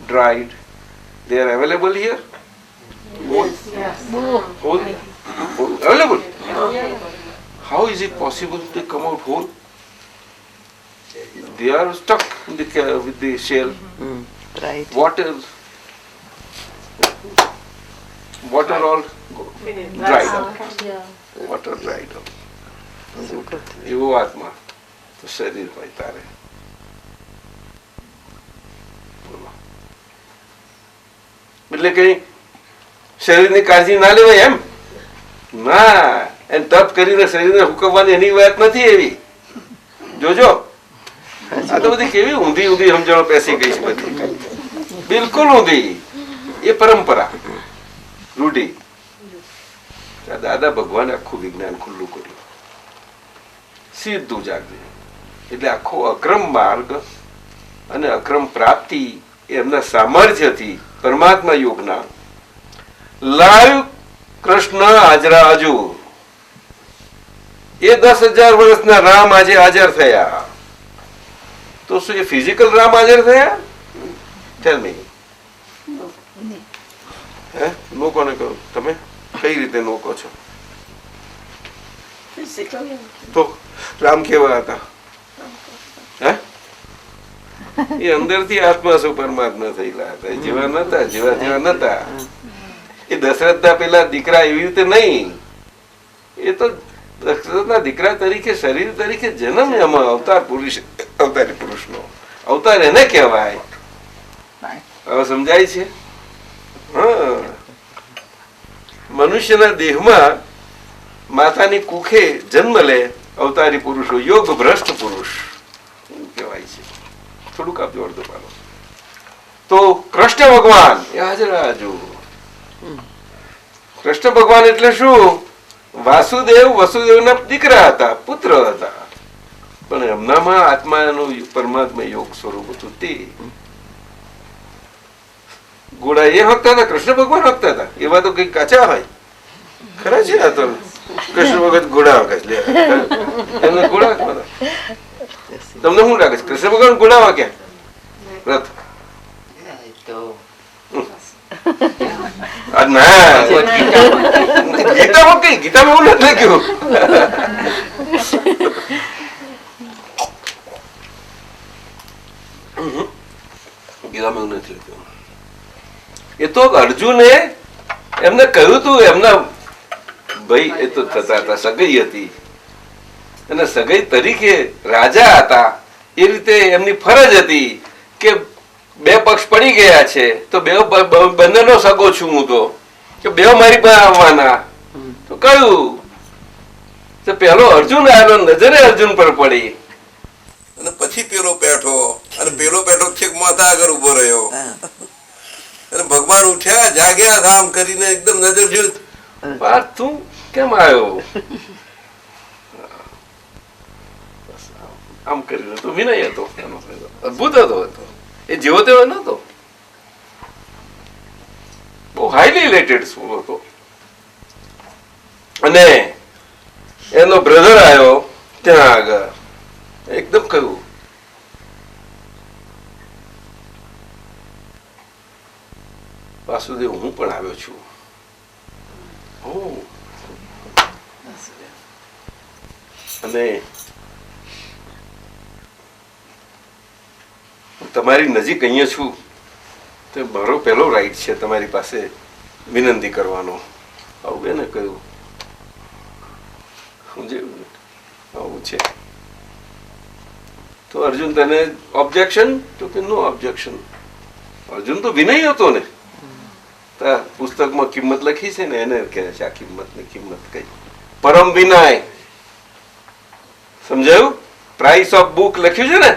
dried, they are available here. Whole available. How is it possible to come out whole? They are stuck in with the shell. Right. Water all dried up. Water dried up. એવો આત્મા તો શરીર હોય તારે. એટલે કઈ શરીરની કાળજી ના લેવાય એમ ના. એમ તપ કરીને શરીરને હુકવવાની એની વાત નથી એવી. જોજો, આ તો બધી કેવી ઊંધી ઊંધી સમજણો પેસી ગઈ છે બધી, બિલકુલ ઊંધી. એ પરંપરા, રૂઢી. દાદા ભગવાને આખું વિજ્ઞાન ખુલ્લું કર્યું, સીધું જાગજે. એટલે આખો અક્રમ માર્ગ અને અક્રમ પ્રાપ્તિ એમના સામર્થ્યથી પરમાત્મા યોગના લાઈવ કૃષ્ણ હાજરા હજુર. એ 10,000 વર્ષના રામ આજે હાજર થયા. તો શું એ ફિઝિકલ રામ હાજર થયા? ટેલ મી. હે નો કોને કહો? તમે કઈ રીતે નો કહો છો? તો રામ કેવા હતા? હે એ અંદરથી આત્મા શું પરમાત્મા થયેલા હતા. જેવા નતા, જેવા નતા. એ દશરથના પેલા દીકરા એવી રીતે નહીં. એ તો દશરથના દીકરા તરીકે, શરીર તરીકે જન્મ એમાં અવતાર પુરુષ, અવતારી પુરુષનો અવતાર એને કહેવાય. હવે સમજાય છે? હા, મનુષ્યના દેહમાં માતાની કુખે જન્મ લે અવતારી પુરુષો, યોગ ભ્રષ્ટ પુરુષ કહેવાય છે. થોડુંક આપજો, અડધો પાલો. તો કૃષ્ણ ભગવાન એ હાજર હાજુ. કૃષ્ણ ભગવાન એટલે શું? વાસુદેવ વસુદેવના દીકરા હતા, પુત્ર હતા. પણ એમનામાં આત્માનું પરમાત્મા યોગ સ્વરૂપ હતું. તે ગોળા એ હકતા હતા, કૃષ્ણ ભગવાન હકતા હતા. એવા તો કઈ કાચા હોય ખરા છે. આ તો કૃષ્ણ ભગવાન ગોળા હકે લે, એમને ગોળા હકતા. તમને શું લાગે છે કૃષ્ણ ભગવાન ગોળા વાગ્યા? રથ ગીતામાં કઈ, ગીતામાં એવું નથી લખ્યું. ગીતામાં એવું નથી લખ્યું. એ તો અર્જુને એમને કહ્યું તું, એમના ભાઈ એ તો થતા હતા, સગાઈ હતી, અને સગાઈ તરીકે રાજા હતા. એ રીતે એમની ફરજ હતી કે બે પક્ષ પડી ગયા છે તો બંનેનો સગો છું હું, તો કે બે મારી પાસે આવવાના. તો કયું તો પેલો અર્જુન આવ્યો, નજરે અર્જુન પર પડી, અને પછી પેલો બેઠો, અને પેલો બેઠો છેક માથા આગળ ઉભો રહ્યો. અને ભગવાન ઉઠ્યા, જાગ્યા, આમ કરીને એકદમ નજર જોઈ, તું કેમ આવ્યો? આમ કરીને તો વિનય હતો, અદભુત હતો. એ જેવો તેવો નતો, બહુ હાઈલી રિલેટેડ હતો. અને એનો બ્રધર આવ્યો ત્યાં આગળ, એકદમ કહ્યું વાસુદેવ હું પણ આવ્યો છું. અને તમારી નજીક અહીંયા છું, તો મારો પહેલો રાઈટ છે તમારી પાસે વિનંતી કરવાનો. આવું એને કહ્યું. આવું છે તો અર્જુન તને ઓબ્જેક્શન? તો કે નો ઓબ્જેક્શન. અર્જુન તો વિનય હતો ને, તો આ પુસ્તકમાં કિંમત લખી છે ને એને કહે છે આ કિંમતની કિંમત કઈ પરમ વિનય સમજાયું પ્રાઇસ ઓફ બુક લખ્યું છે ને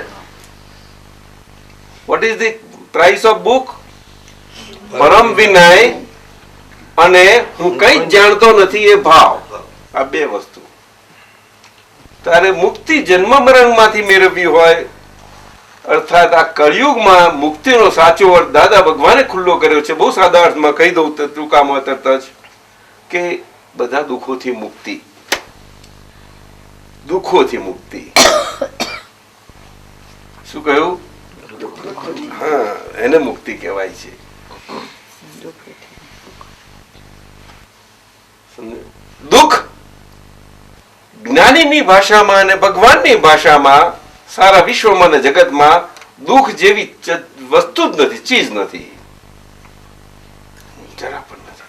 what is the price of book Param Vinay અને હું કઈ જ જાણતો નથી એ ભાવ આ બે વસ્તુ તારે મુક્તિ જન્મ મરણ માંથી મેળવવી હોય અર્થાત આ કળિયુગમાં મુક્તિનો સાચો અર્થ દાદા ભગવાને ખુલ્લો કર્યો છે બહુ સાદા અર્થમાં કહી દઉં ટૂંકામાં તરત જ કે બધા દુઃખોથી મુક્તિ દુઃખોથી મુક્તિ શું કહ્યું હા એને મુક્તિ કહેવાય છે દુઃખ જ્ઞાનીની ભાષામાં અને ભગવાનની ભાષામાં સારા વિશ્વમાં અને જગતમાં દુઃખ જેવી વસ્તુ જ નથી ચીજ નથી જરા પણ નથી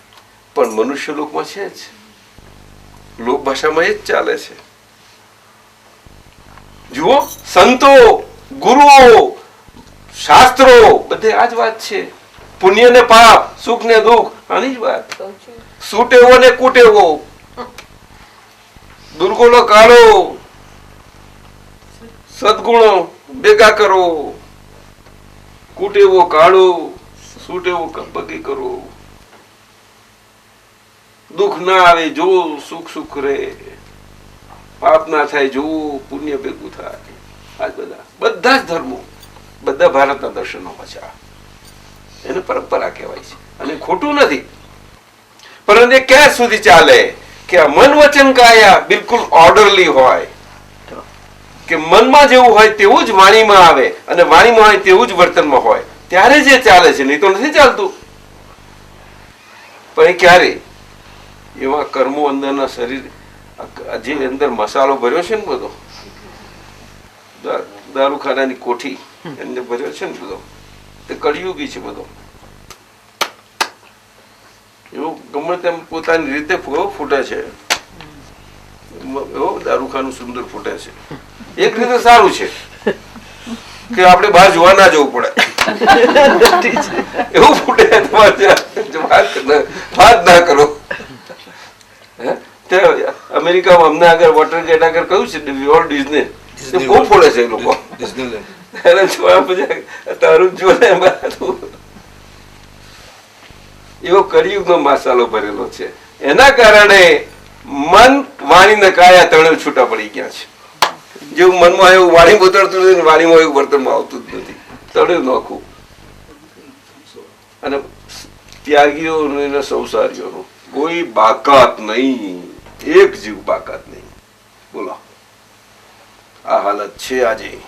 પણ મનુષ્ય લોકમાં છે જ લોક ભાષામાં એ જ ચાલે છે જુઓ સંતો ગુરુઓ શાસ્ત્રો બધે આ જ વાત છે પુણ્ય ને પાપ સુખ ને દુઃખ આની જ વાત સુટેવો ને કુટેવો દુર્ગુણો કાઢો સદગુણો ભેગા કરો કુટેવો કાઢો સુટેવો કંપકી કરો દુઃખ ના આવે જો સુખ સુખ રહે પાપ ના થાય જો પુણ્ય ભેગું થાય આ બધા જ ધર્મો બધા ભારતના દર્શનો પાછા એને પરંપરા કહેવાય છે અને ખોટું નથી પરંતુ એ ક્યાં સુધી ચાલે કે આ મન વચન કાયા બિલકુલ ઓર્ડરલી હોય કે મનમાં જેવું હોય તેવું જ વાણીમાં આવે અને વાણીમાં હોય તેવું જ વર્તનમાં હોય ત્યારે જે ચાલે છે નહીં તો નથી ચાલતું પણ ક્યારે એવા કર્મો અંદરના શરીર જે અંદર મસાલો ભર્યો છે ને બધો દારૂખાનાની કોઠી અંદર ભર્યો છે ને બધો તે કળિયુગી છે બધો એવું ગમે તેમ પોતાની રીતે ફૂટે છે એવો દારૂખાનું સુંદર ફૂટે છે એક રીતે સારું છે કે આપણે બહાર જોવા ના જવું પડે એવું ફૂટે વાત ના કરો અમેરિકામાં અમને આગળ વોટરગેટ આગળ કહ્યું છે વોલ્ટ ડિઝની બહુ ફોડે છે એ લોકો તારું જો એવો કળિયુગનો મસાલો ભરેલો છે એના કારણે મન વાણી ને કાયા ત્રણે છૂટા પડી ગયા છે જેવું મનમાં એવું વાણી ઉતરતું નથી વાણીમાં એવું વર્તનમાં આવતું જ નથી તળે નોખું અને ત્યાગીઓનું અને સંસારીઓનું કોઈ બાકાત નહીં એક જીવ બાકાત નહીં બોલો આ હાલત છે આજે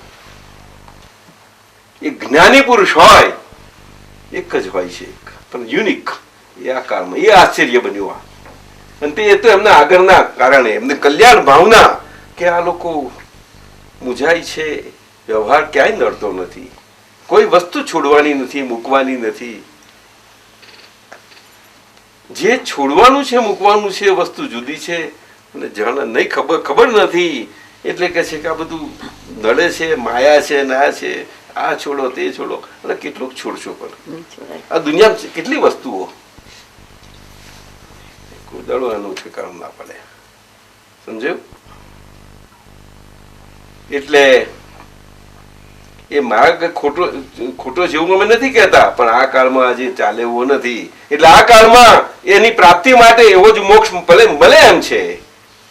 એ જ્ઞાની પુરુષ હોય એક જ હોય છે પણ યુનિક એ આ કાળમાં એ આશ્ચર્ય બન્યું અને તે તો એમના આગળના કારણે એમને કલ્યાણ ભાવના કે આ લોકો મૂંઝાય છે વ્યવહાર ક્યાંય નડતો નથી કોઈ વસ્તુ છોડવાની નથી મૂકવાની નથી જે છોડવાનું છે મૂકવાનું છે વસ્તુ જુદી છે અને જાણે નહીં ખબર નથી એટલે કે છે કે આ બધું નડે છે માયા છે ના છે આ છોડો તે છોડો અને કેટલુંક છોડશો પણ આ દુનિયામાં કેટલી વસ્તુઓ કોઈ દડો એનું ઠેકાણું ના પડે સમજ્યું એટલે એ માર્ગ ખોટો જેવું અમે નથી કહેતા પણ આ કાળમાં આજે ચાલે એવો નથી એટલે આ કાળમાં એની પ્રાપ્તિ માટે એવો જ મોક્ષ ભલે મળે એમ છે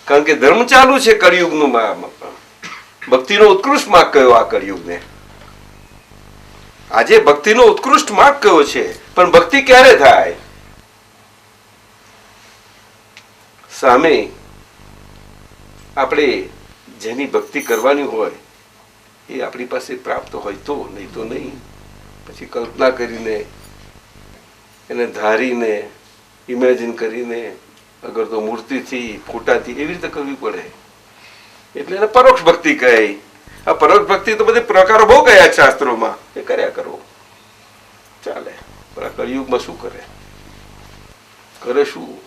કારણ કે ધર્મ ચાલુ છે કળિયુગનું ભક્તિનો ઉત્કૃષ્ટ માર્ગ કયો આ કળિયુગને આજે ભક્તિનો ઉત્કૃષ્ટ માર્ગ કયો છે પણ ભક્તિ ક્યારે થાય સામે આપણે જેની ભક્તિ કરવાની હોય એ આપણી પાસે પ્રાપ્ત હોય તો નહીં તો નહીં પછી કલ્પના કરીને એને ધારીને ઇમેજિન કરીને અગર તો મૂર્તિથી ફોટાથી એવી રીતે કરવી પડે એટલે એને પરોક્ષ ભક્તિ કહે આ પરોક્ષ ભક્તિ તો બધી પ્રકારો બહુ કયા શાસ્ત્રોમાં એ કર્યા કરો ચાલે પણ આ કળિયુગમાં શું કરે શું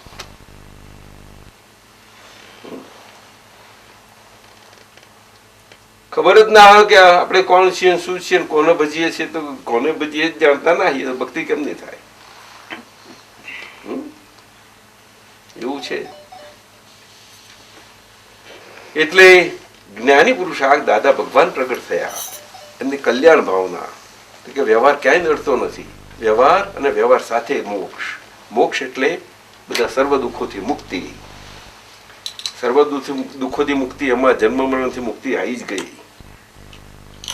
ખબર જ ના આવે કે આપણે કોણ છીએ શું છીએ કોને ભજીએ છીએ તો કોને ભજીએ જ જાણતા ના ભક્તિ કેમ નહીં થાય એવું છે. એટલે જ્ઞાની પુરુષ આ દાદા ભગવાન પ્રગટ થયા, એમની કલ્યાણ ભાવના કે વ્યવહાર ક્યાંય નડતો નથી. વ્યવહાર અને વ્યવહાર સાથે મોક્ષ. મોક્ષ એટલે બધા સર્વ દુઃખોથી મુક્તિ. સર્વ દુઃખોથી મુક્તિ, એમાં જન્મ મરણથી મુક્તિ આવી જ ગઈ.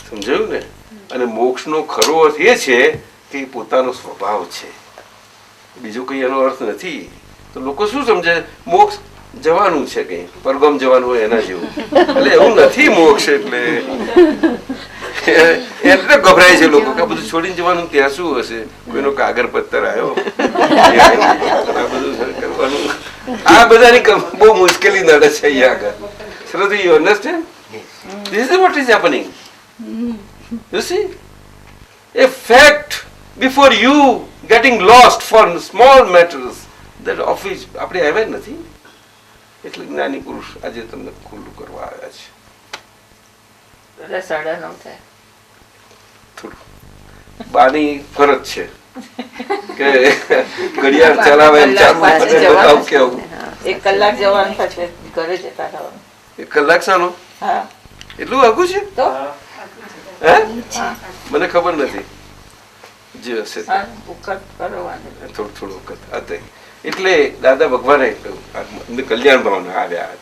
સમજાયું ને? અને મોક્ષનો ખરો અર્થ એ છે કે એ પોતાનો સ્વભાવ છે, બીજો કઈ એનો અર્થ નથી. તો લોકો શું સમજે, મોક્ષ જવાનું છે, કઈ પરગમ જવાનું હોય એના જેવું. એટલે એવું નથી મોક્ષ. એટલે ગભરાય છે લોકો કે બધું છોડીને જવાનું, ત્યાં શું હશે, કોઈનો કાગળ પત્તર આવ્યો, આ બધું કરવાનું. આ બધાની બહુ મુશ્કેલી નડે છે અહીંયા આગળ. શ્રદ્ધા, you understand? This is what is happening. You see? A fact before you getting lost for small matters that office આપણે આવ્યા નથી. એટલે જ્ઞાની પુરુષ આજે તમને ખુલ્લું કરવા આવ્યા છે. 9:30 થાય. થોડું બાની ફરજ છે કે ઘડિયાળ ચલાવે એમ ચાલુ કરે, બતાવું કેવું. 1 કલાક જવાનું થશે, ઘરે જતા રહેવાનું. 1 કલાક શાનો? હા, એટલું આઘું છે? તો હે? મને ખબર નથી. જે હશે તે. કરવાનું. થોડું થોડું વખત હતા. એટલે દાદા ભગવાને કહ્યું કલ્યાણ ભાવના આવ્યા.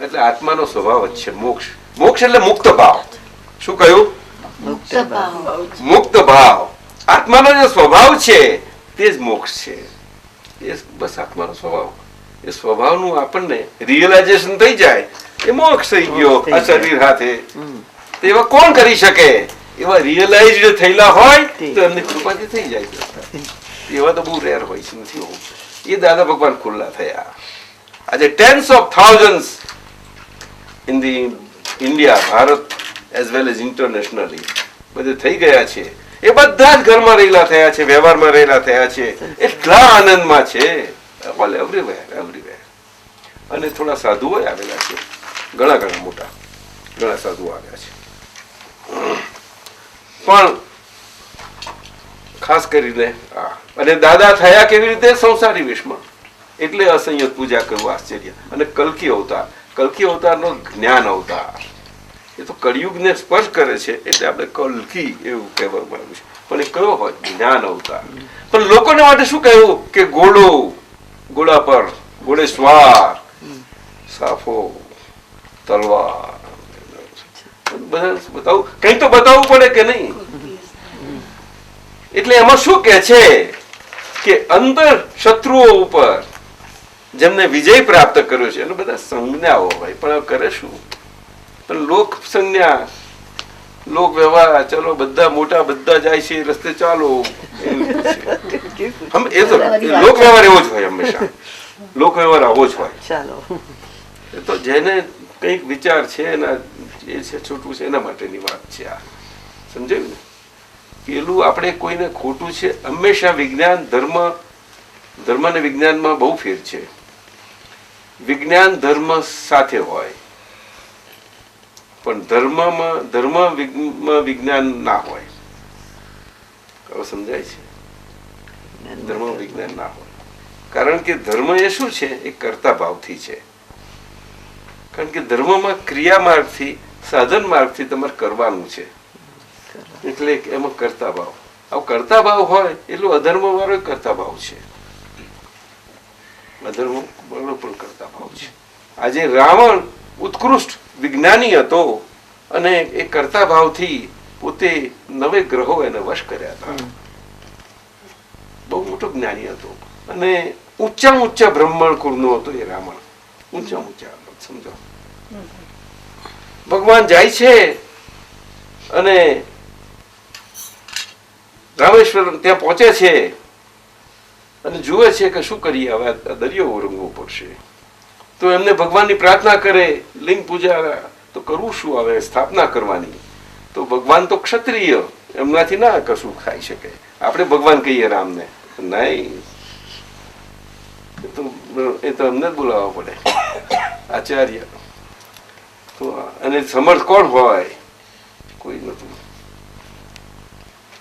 એટલે આત્માનો સ્વભાવ જ છે મોક્ષ. મોક્ષ એટલે મુક્ત ભાવ. શું કહ્યું? મુક્ત ભાવ. આત્માનો જે સ્વભાવ છે તે જ મોક્ષ છે. એ બસ આત્માનો સ્વભાવ. એ સ્વભાવનું આપણને રિયલાઇઝેશન થઈ જાય એ મોક્ષ થઈ ગયો. આ શરીર હાથે એવા કોણ કરી શકે? એવા રિયલાઇઝડ થયેલા હોય તો એમની કૃપાથી થઈ જાય. એવા તો બહુ રેર હોય છે, નથી હોવું. એ દાદા ભગવાન ખુલ્લા થયા. આજે tens of thousands in the India, Bharat as well as internationally બધે થઈ ગયા છે. એ બધા જ ઘરમાં રહેલા થયા છે, વ્યવહારમાં રહેલા થયા છે, એટલા આનંદમાં છે. All everywhere. અને થોડા સાધુઓ આવેલા છે, ઘણા મોટા ઘણા સાધુઓ આવ્યા છે. પણ ખાસ કરીને અને દાદા થયા કેવી રીતે? સંસારી વેશમાં. એટલે અસંયત પૂજા કરવું આશ્ચર્ય. અને કલ્કી અવતારનો જ્ઞાન અવતાર. એ તો કળિયુગને સ્પર્શ કરે છે એટલે આપણે કલ્કી એવું કહેવામાં આવ્યું છે. પણ એ કયો હોય? જ્ઞાન અવતાર. પણ લોકોને માટે શું કહ્યું કે ઘોડા પર ઘોડે સ્વાર, સાફો, તલવાર, બધા બતાવું, કઈ તો બતાવવું પડે કે નહીં? એટલે એમાં શું કે છે કે અંતર શત્રુઓ ઉપર જેમને વિજય પ્રાપ્ત કર્યો છે એને બધા સંજ્ઞાઓ હોય. પણ કરે શું? પણ લોક સંજ્ઞા, લોક વ્યવહાર, ચલો બધા મોટા બધા જાય છે રસ્તે ચાલો, એ તો લોક વ્યવહાર એવો જ હોય હંમેશા. લોક વ્યવહાર આવો જ હોય. એ તો જેને કઈક વિચાર છે એના જે છે છોટું છે એના માટેની વાત છે. આ સમજાયું ને? પેલું આપણે કોઈને ખોટું છે. હંમેશા વિજ્ઞાન ધર્મ અને વિજ્ઞાનમાં બહુ ફેર છે. વિજ્ઞાન ધર્મ સાથે હોય, પણ ધર્મ વિજ્ઞાન ના હોય. હવે સમજાય છે? ધર્મ વિજ્ઞાન ના હોય. કારણ કે ધર્મ એ શું છે? એ કર્તા ભાવથી છે. કારણ કે ધર્મમાં ક્રિયા માર્ગથી, સાધન માર્ગથી તમારે કરવાનું છે. એટલે એમાં કર્તા ભાવ. આવું કર્તા ભાવ હોય એટલું અધર્મ વાળો કર્તા ભાવ છે. અધર્મ વાળો પણ કર્તા ભાવ છે. આજે રાવણ ઉત્કૃષ્ટ વિજ્ઞાની હતો અને એ કર્તા ભાવથી પોતે 9 ગ્રહો એને વશ કર્યા હતા. બહુ મોટો જ્ઞાની હતો અને ઊંચા બ્રાહ્મણ કુળનો હતો એ રાવણ. ઊંચા સમજો. ભગવાન જાય છે અને રામેશ્વર ત્યાં પહોંચે છે અને જુએ છે કે શું કરીએ હવે, દરિયો ઓરંગવો પડશે. તો એમને ભગવાનની પ્રાર્થના કરે, લિંગ પૂજા તો કરવું શું, હવે સ્થાપના કરવાની. તો ભગવાન તો ક્ષત્રિય, એમનાથી ના કશું ખાઈ શકે. આપણે ભગવાન કહીએ રામને, નહીં, એ તો એમને જ બોલાવવા પડે, આચાર્ય. તો અને સમર્થ કોણ હોય? કોઈ નતું.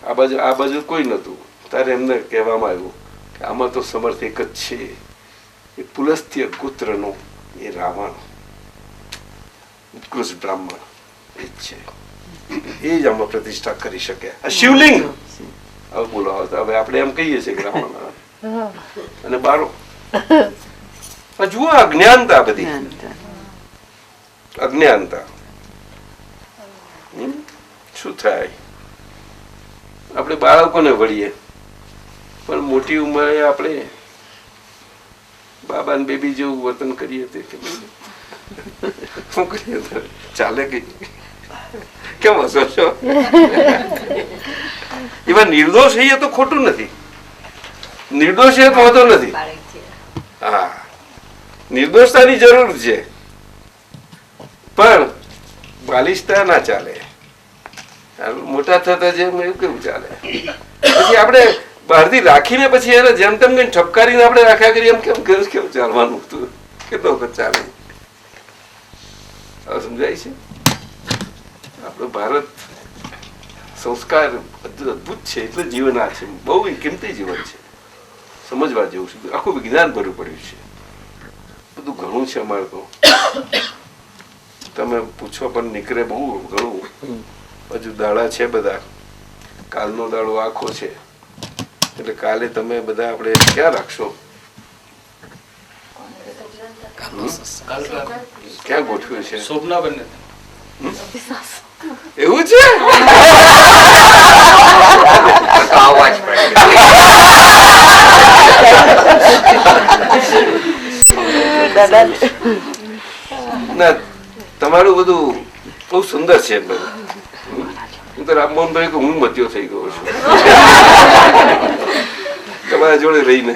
આ બાજુ કોઈ નતું. તારે એમને કહેવામાં આવ્યું કે આમાં તો સમર્થ એક જ છે, એ પુલસ્ત્ય ગોત્રનો એ રાવણ ઉત્કૃષ્ટ બ્રાહ્મણ એ જ છે. એ જ આમાં પ્રતિષ્ઠા કરી શકે. આ શિવલિંગ હવે બોલો, હવે આપણે એમ કહીએ છીએ કે રાવણ અને બારો. જુઓ અજ્ઞાનતા, બધી અજ્ઞાનતા. શું થાય? આપણે બાળકોને વળીએ પણ મોટી ઉંમરે આપણે બાબા ને બેબી જેવું વર્તન કરીએ તે શું કરીએ? ચાલે કઈ? કેમ હસો છો? એમાં નિર્દોષ એ તો ખોટું નથી, નિર્દોષ એ તો હોતો નથી. હા, નિર્દોષતાની જરૂર છે પણ બાલિશતા ના ચાલે. મોટા થતા જેમ એવું કેવું ચાલે? પછી આપણે બહારથી રાખીને પછી એને જેમ તેમ કઈ ઠપકારીને આપણે રાખ્યા કરીએ એમ કેમ કેવું ચાલવાનું હતું? કેટલો વખત ચાલે? હવે સમજાય છે? આપણું ભારત સંસ્કાર અદભુત છે એટલે જીવન આ છે, બહુ કિંમતી જીવન છે, સમજવા જેવું છે. આખું વિજ્ઞાન ભરવું પડ્યું છે, બધું ઘણું છે અમારે તો. તમે પૂછો પણ નીકળે બહુ ઘણું. હજુ દાડા છે બધા, કાલનો દાડો આખો છે એટલે કાલે તમે બધા આપણે ક્યાં રાખશો? ક્યાં ગોઠવ્યું છે? એવું છે? આવવા જ પડે. ના, તમારું બધું બહુ સુંદર છે. હું તો રામમોહનભાઈ હું મત્યો થઈ ગયો છું તમારા જોડે રહીને.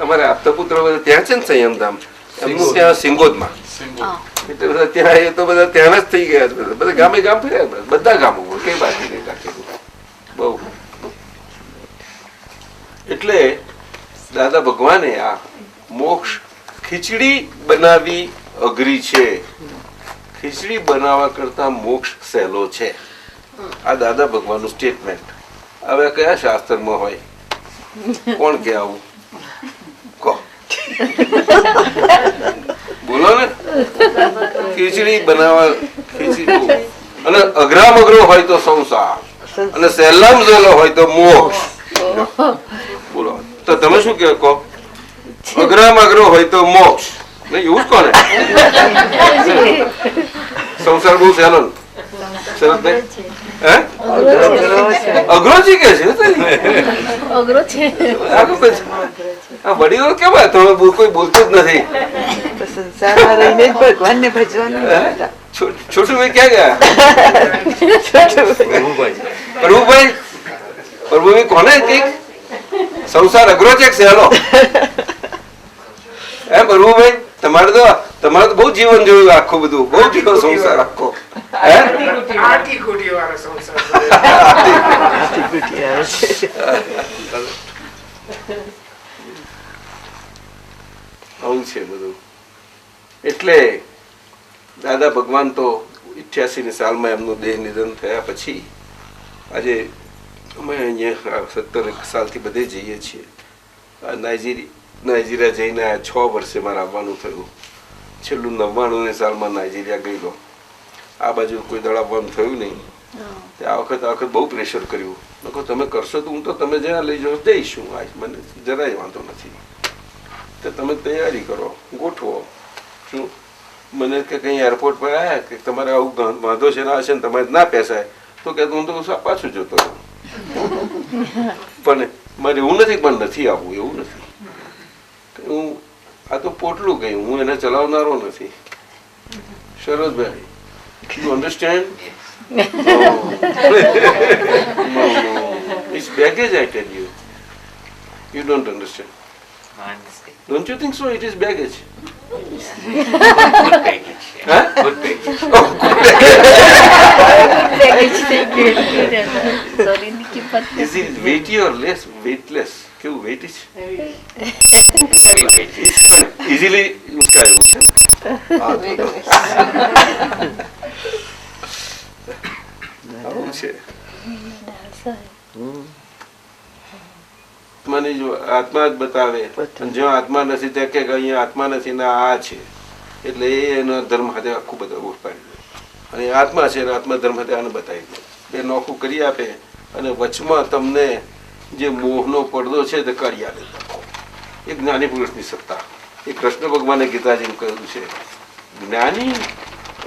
અમારા આપતા પુત્ર બધા ત્યાં છે ને સંયમધામ, એમનું ત્યાં સિંગોદમાં, એટલે બધા ત્યાં એ તો બધા ત્યાં જ થઈ ગયા. બધા ગામે ગામ ફર્યા, બધા ગામો કઈ બાકી નહીં રાખેલું બહુ. એટલે દાદા ભગવાને આ મોક્ષ ખીચડી બનાવી અઘરી છે, ખીચડી બનાવવા કરતા મોક્ષ સહેલો છે. આ દાદા ભગવાનનું સ્ટેટમેન્ટ. હવે કયા શાસ્ત્રમાં હોય? કોણ કે આવું? કહો, બોલો ને. ખીચડી બનાવવા, ખીચડી અને અઘરામ અઘરો હોય તો સંસાર અને સહેલામ સહેલો હોય તો મોક્ષ. બોલો તો તમે શું કહો? અઘરામ અઘરો હોય તો મોક્ષ. નહીં એવું જ કોને? સંસાર બહુ સહેલો સરસ નહીં? હે અઘરો છે કે છે? અઘરો છે. વડીલો કેવા? તમે કોઈ બોલતું જ નથી. સંસારમાં રહીને જ ભગવાનને ભજવાનું. છોટું ભાઈ ક્યાં ગયા? પ્રભુભાઈ, પ્રભુભાઈ કોને કઈક સંસાર અઘરો છે કે સહેલો? હે પ્રભુભાઈ, તમારે તો બહુ જીવન જોયું, આખું બધું બહુ જીવો સંસાર આખો. આટી કુટી વાળો સંસાર. આવું છે બધું. એટલે દાદા ભગવાન તો 88ની સાલમાં એમનું દેહ નિધન થયા પછી આજે અમે અહીંયા 17 સાલથી બધે જઈએ છીએ. નાઇજીરિયા જઈને આ 6 વર્ષે મારે આવવાનું થયું. છેલ્લું 99ની સાલમાં નાઇજીરિયા ગયેલો. આ બાજુ કોઈ દળ આવવાનું થયું નહીં. આ વખત બહુ પ્રેશર કર્યું. તમે કરશો તો હું તો તમે જ્યાં લઈ જાઓ જઈશું, મને જરાય વાંધો નથી. તો તમે તૈયારી કરો, ગોઠવો. શું મને કે કંઈ એરપોર્ટ પર આવ્યા કે તમારે આવું વાંધો છે ના હશે ને તમારે ના પેસાય તો કે હું તો પાછું જોતો રહું. પણ મારે એવું નથી, પણ નથી આવવું એવું નથી. હું આ તો પોટલું કહ્યું, હું એને ચલાવનારો નથી. સરોજભાઈ, you understand? No. It's baggage, I tell you. You don't understand. I understand. Don't you think so? It is baggage. Good package. Huh? Good package. Oh, Sorry, ની કિંમત is it weighty or less? Weightless? કેવું weighty છે? Very package. Easily ઉચકાયું છે. આવું છે. આત્માની જો આત્મા જ બતાવે અને જ્યાં આત્મા નથી ત્યાં કે અહીંયા આત્મા નથી ને આ છે, એટલે એનો ધર્મ સાથે આખું બધા ઉપાડી દે. અને આત્મા છે આત્મા ધર્મ સાથે આને બતાવી દે, બે નોખું કરી આપે અને વચમાં તમને જે મોહનો પડદો છે તે કાઢી આપે. એ જ્ઞાની પુરુષની સત્તા. એ કૃષ્ણ ભગવાને ગીતાજીમાં કહ્યું છે, જ્ઞાની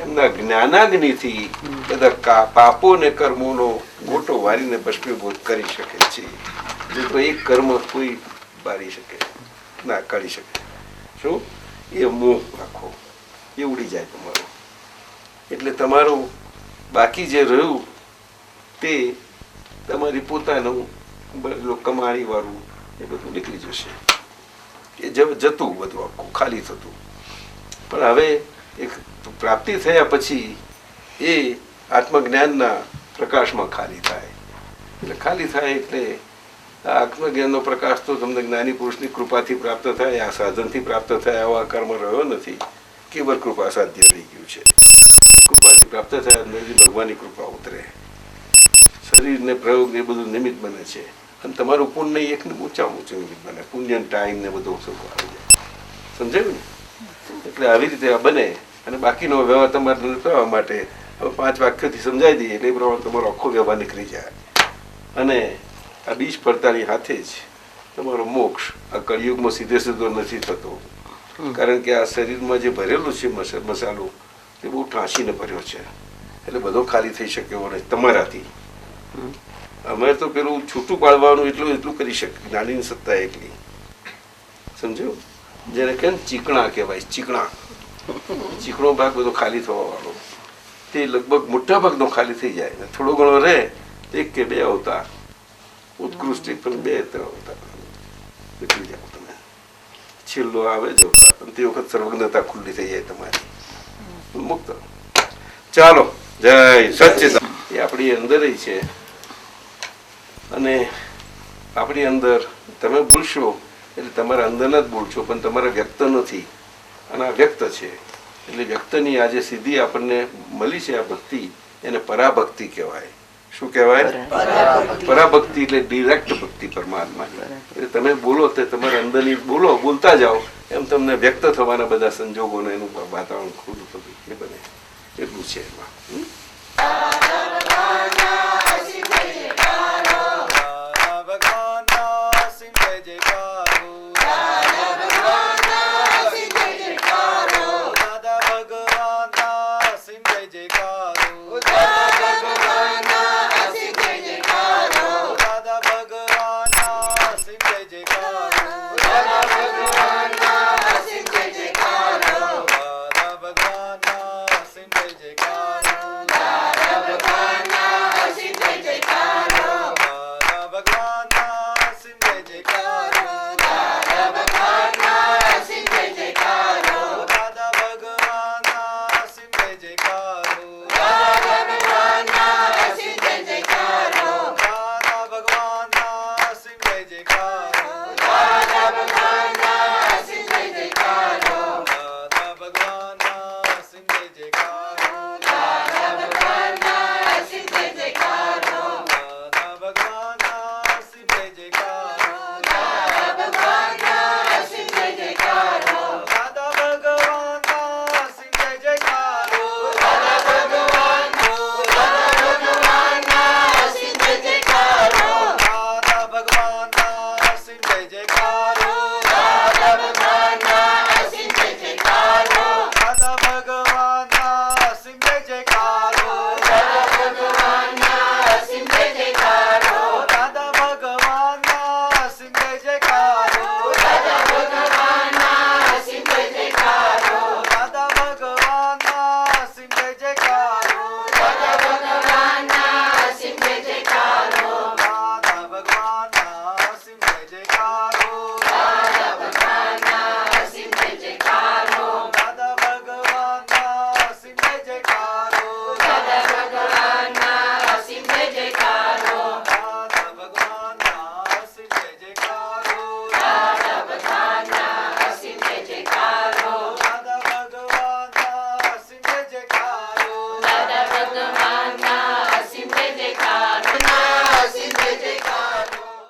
એમના જ્ઞાનાગ્નિથી બધા પાપો ને કર્મોનો ગોટો વારીને ભસ્મીભૂત કરી શકે છે. જે તો એક કર્મ કોઈ બારી શકે ના કાઢી શકે. શું? એ મોહ રાખો, એ ઉડી જાય તમારો. એટલે તમારું બાકી જે રહ્યું તે તમારી પોતાનું કમાણી વાળું એ બધું નીકળી જશે. એ જતું બધું આખું ખાલી થતું. પણ હવે એક પ્રાપ્તિ થયા પછી એ આત્મજ્ઞાનના પ્રકાશમાં ખાલી થાય. એટલે ખાલી થાય એટલે આ આત્મજ્ઞાનનો પ્રકાશ તો તમને જ્ઞાની પુરુષની કૃપાથી પ્રાપ્ત થાય, આ સાધનથી પ્રાપ્ત થાય એવા કર્મ રહ્યો નથી. કેવળ કૃપા સાધ્ય રહી ગયું છે. કૃપાથી પ્રાપ્ત થયા અંદરથી ભગવાનની કૃપા ઉતરે. શરીરને પ્રયોગ એ બધું નિમિત્ત બને છે અને તમારું પુણ્ય એકને ઊંચામાં ઊંચું નિમિત્ત બને. પુણ્ય ટાઈમ ને બધું ઓછું આવી જાય. સમજાયું ને? એટલે આવી રીતે આ બને અને બાકીનો વ્યવહાર તમારે કરવા માટે હવે 5 વાક્યથી સમજાવી દઈએ એટલે એ પ્રમાણે તમારો આખો વ્યવહાર નીકળી જાય. અને આ બીજ પડતાની હાથે જ તમારો મોક્ષ આ કળિયુગમાં સીધે સીધો નથી થતો. કારણ કે આ શરીરમાં જે ભરેલું છે મસાલો એ બહુ ઠાંસીને ભર્યો છે, એટલે બધો ખાલી થઈ શક્યો નહીં તમારાથી. અમે તો પેલું છૂટું પાડવાનું એટલું કરી શકીએ. જ્ઞાનીની સત્તા એટલી. સમજ્યું? જેને કેમ ચીકણા કહેવાય. ચીકણો ભાગ બધો ખાલી થવા વાળો તે લગભગ મોટા ભાગનો ખાલી થઈ જાય. થોડો ઘણો રહે 1 કે 2 અવતાર ઉત્કૃષ્ટ, પણ 2-3 અવતાર નીકળી જાવ તમે. છેલ્લો આવે જ અવતાર અને તે વખત સર્વજ્ઞતા ખુલ્લી થઈ જાય તમારી, મુક્ત. ચાલો, જય સચ્ચિદાનંદ. એ આપણી અંદર છે અને આપણી અંદર તમે ભૂલશો એટલે તમારા અંદરના જ બોલશો, પણ તમારા વ્યક્ત નથી અને આ વ્યક્ત છે. એટલે વ્યક્તની આજે સિદ્ધિ આપણને મળી છે આ ભક્તિ, એને પરાભક્તિ કહેવાય. શું કહેવાય? પરાભક્તિ એટલે ડિરેક્ટ ભક્તિ પરમાત્માની. એટલે તમે બોલો તે તમારા અંદરની બોલતા જાઓ એમ તમને વ્યક્ત થવાના બધા સંજોગોને એનું વાતાવરણ ખુલ્લું થતું એ બને. એટલું છે એમાં.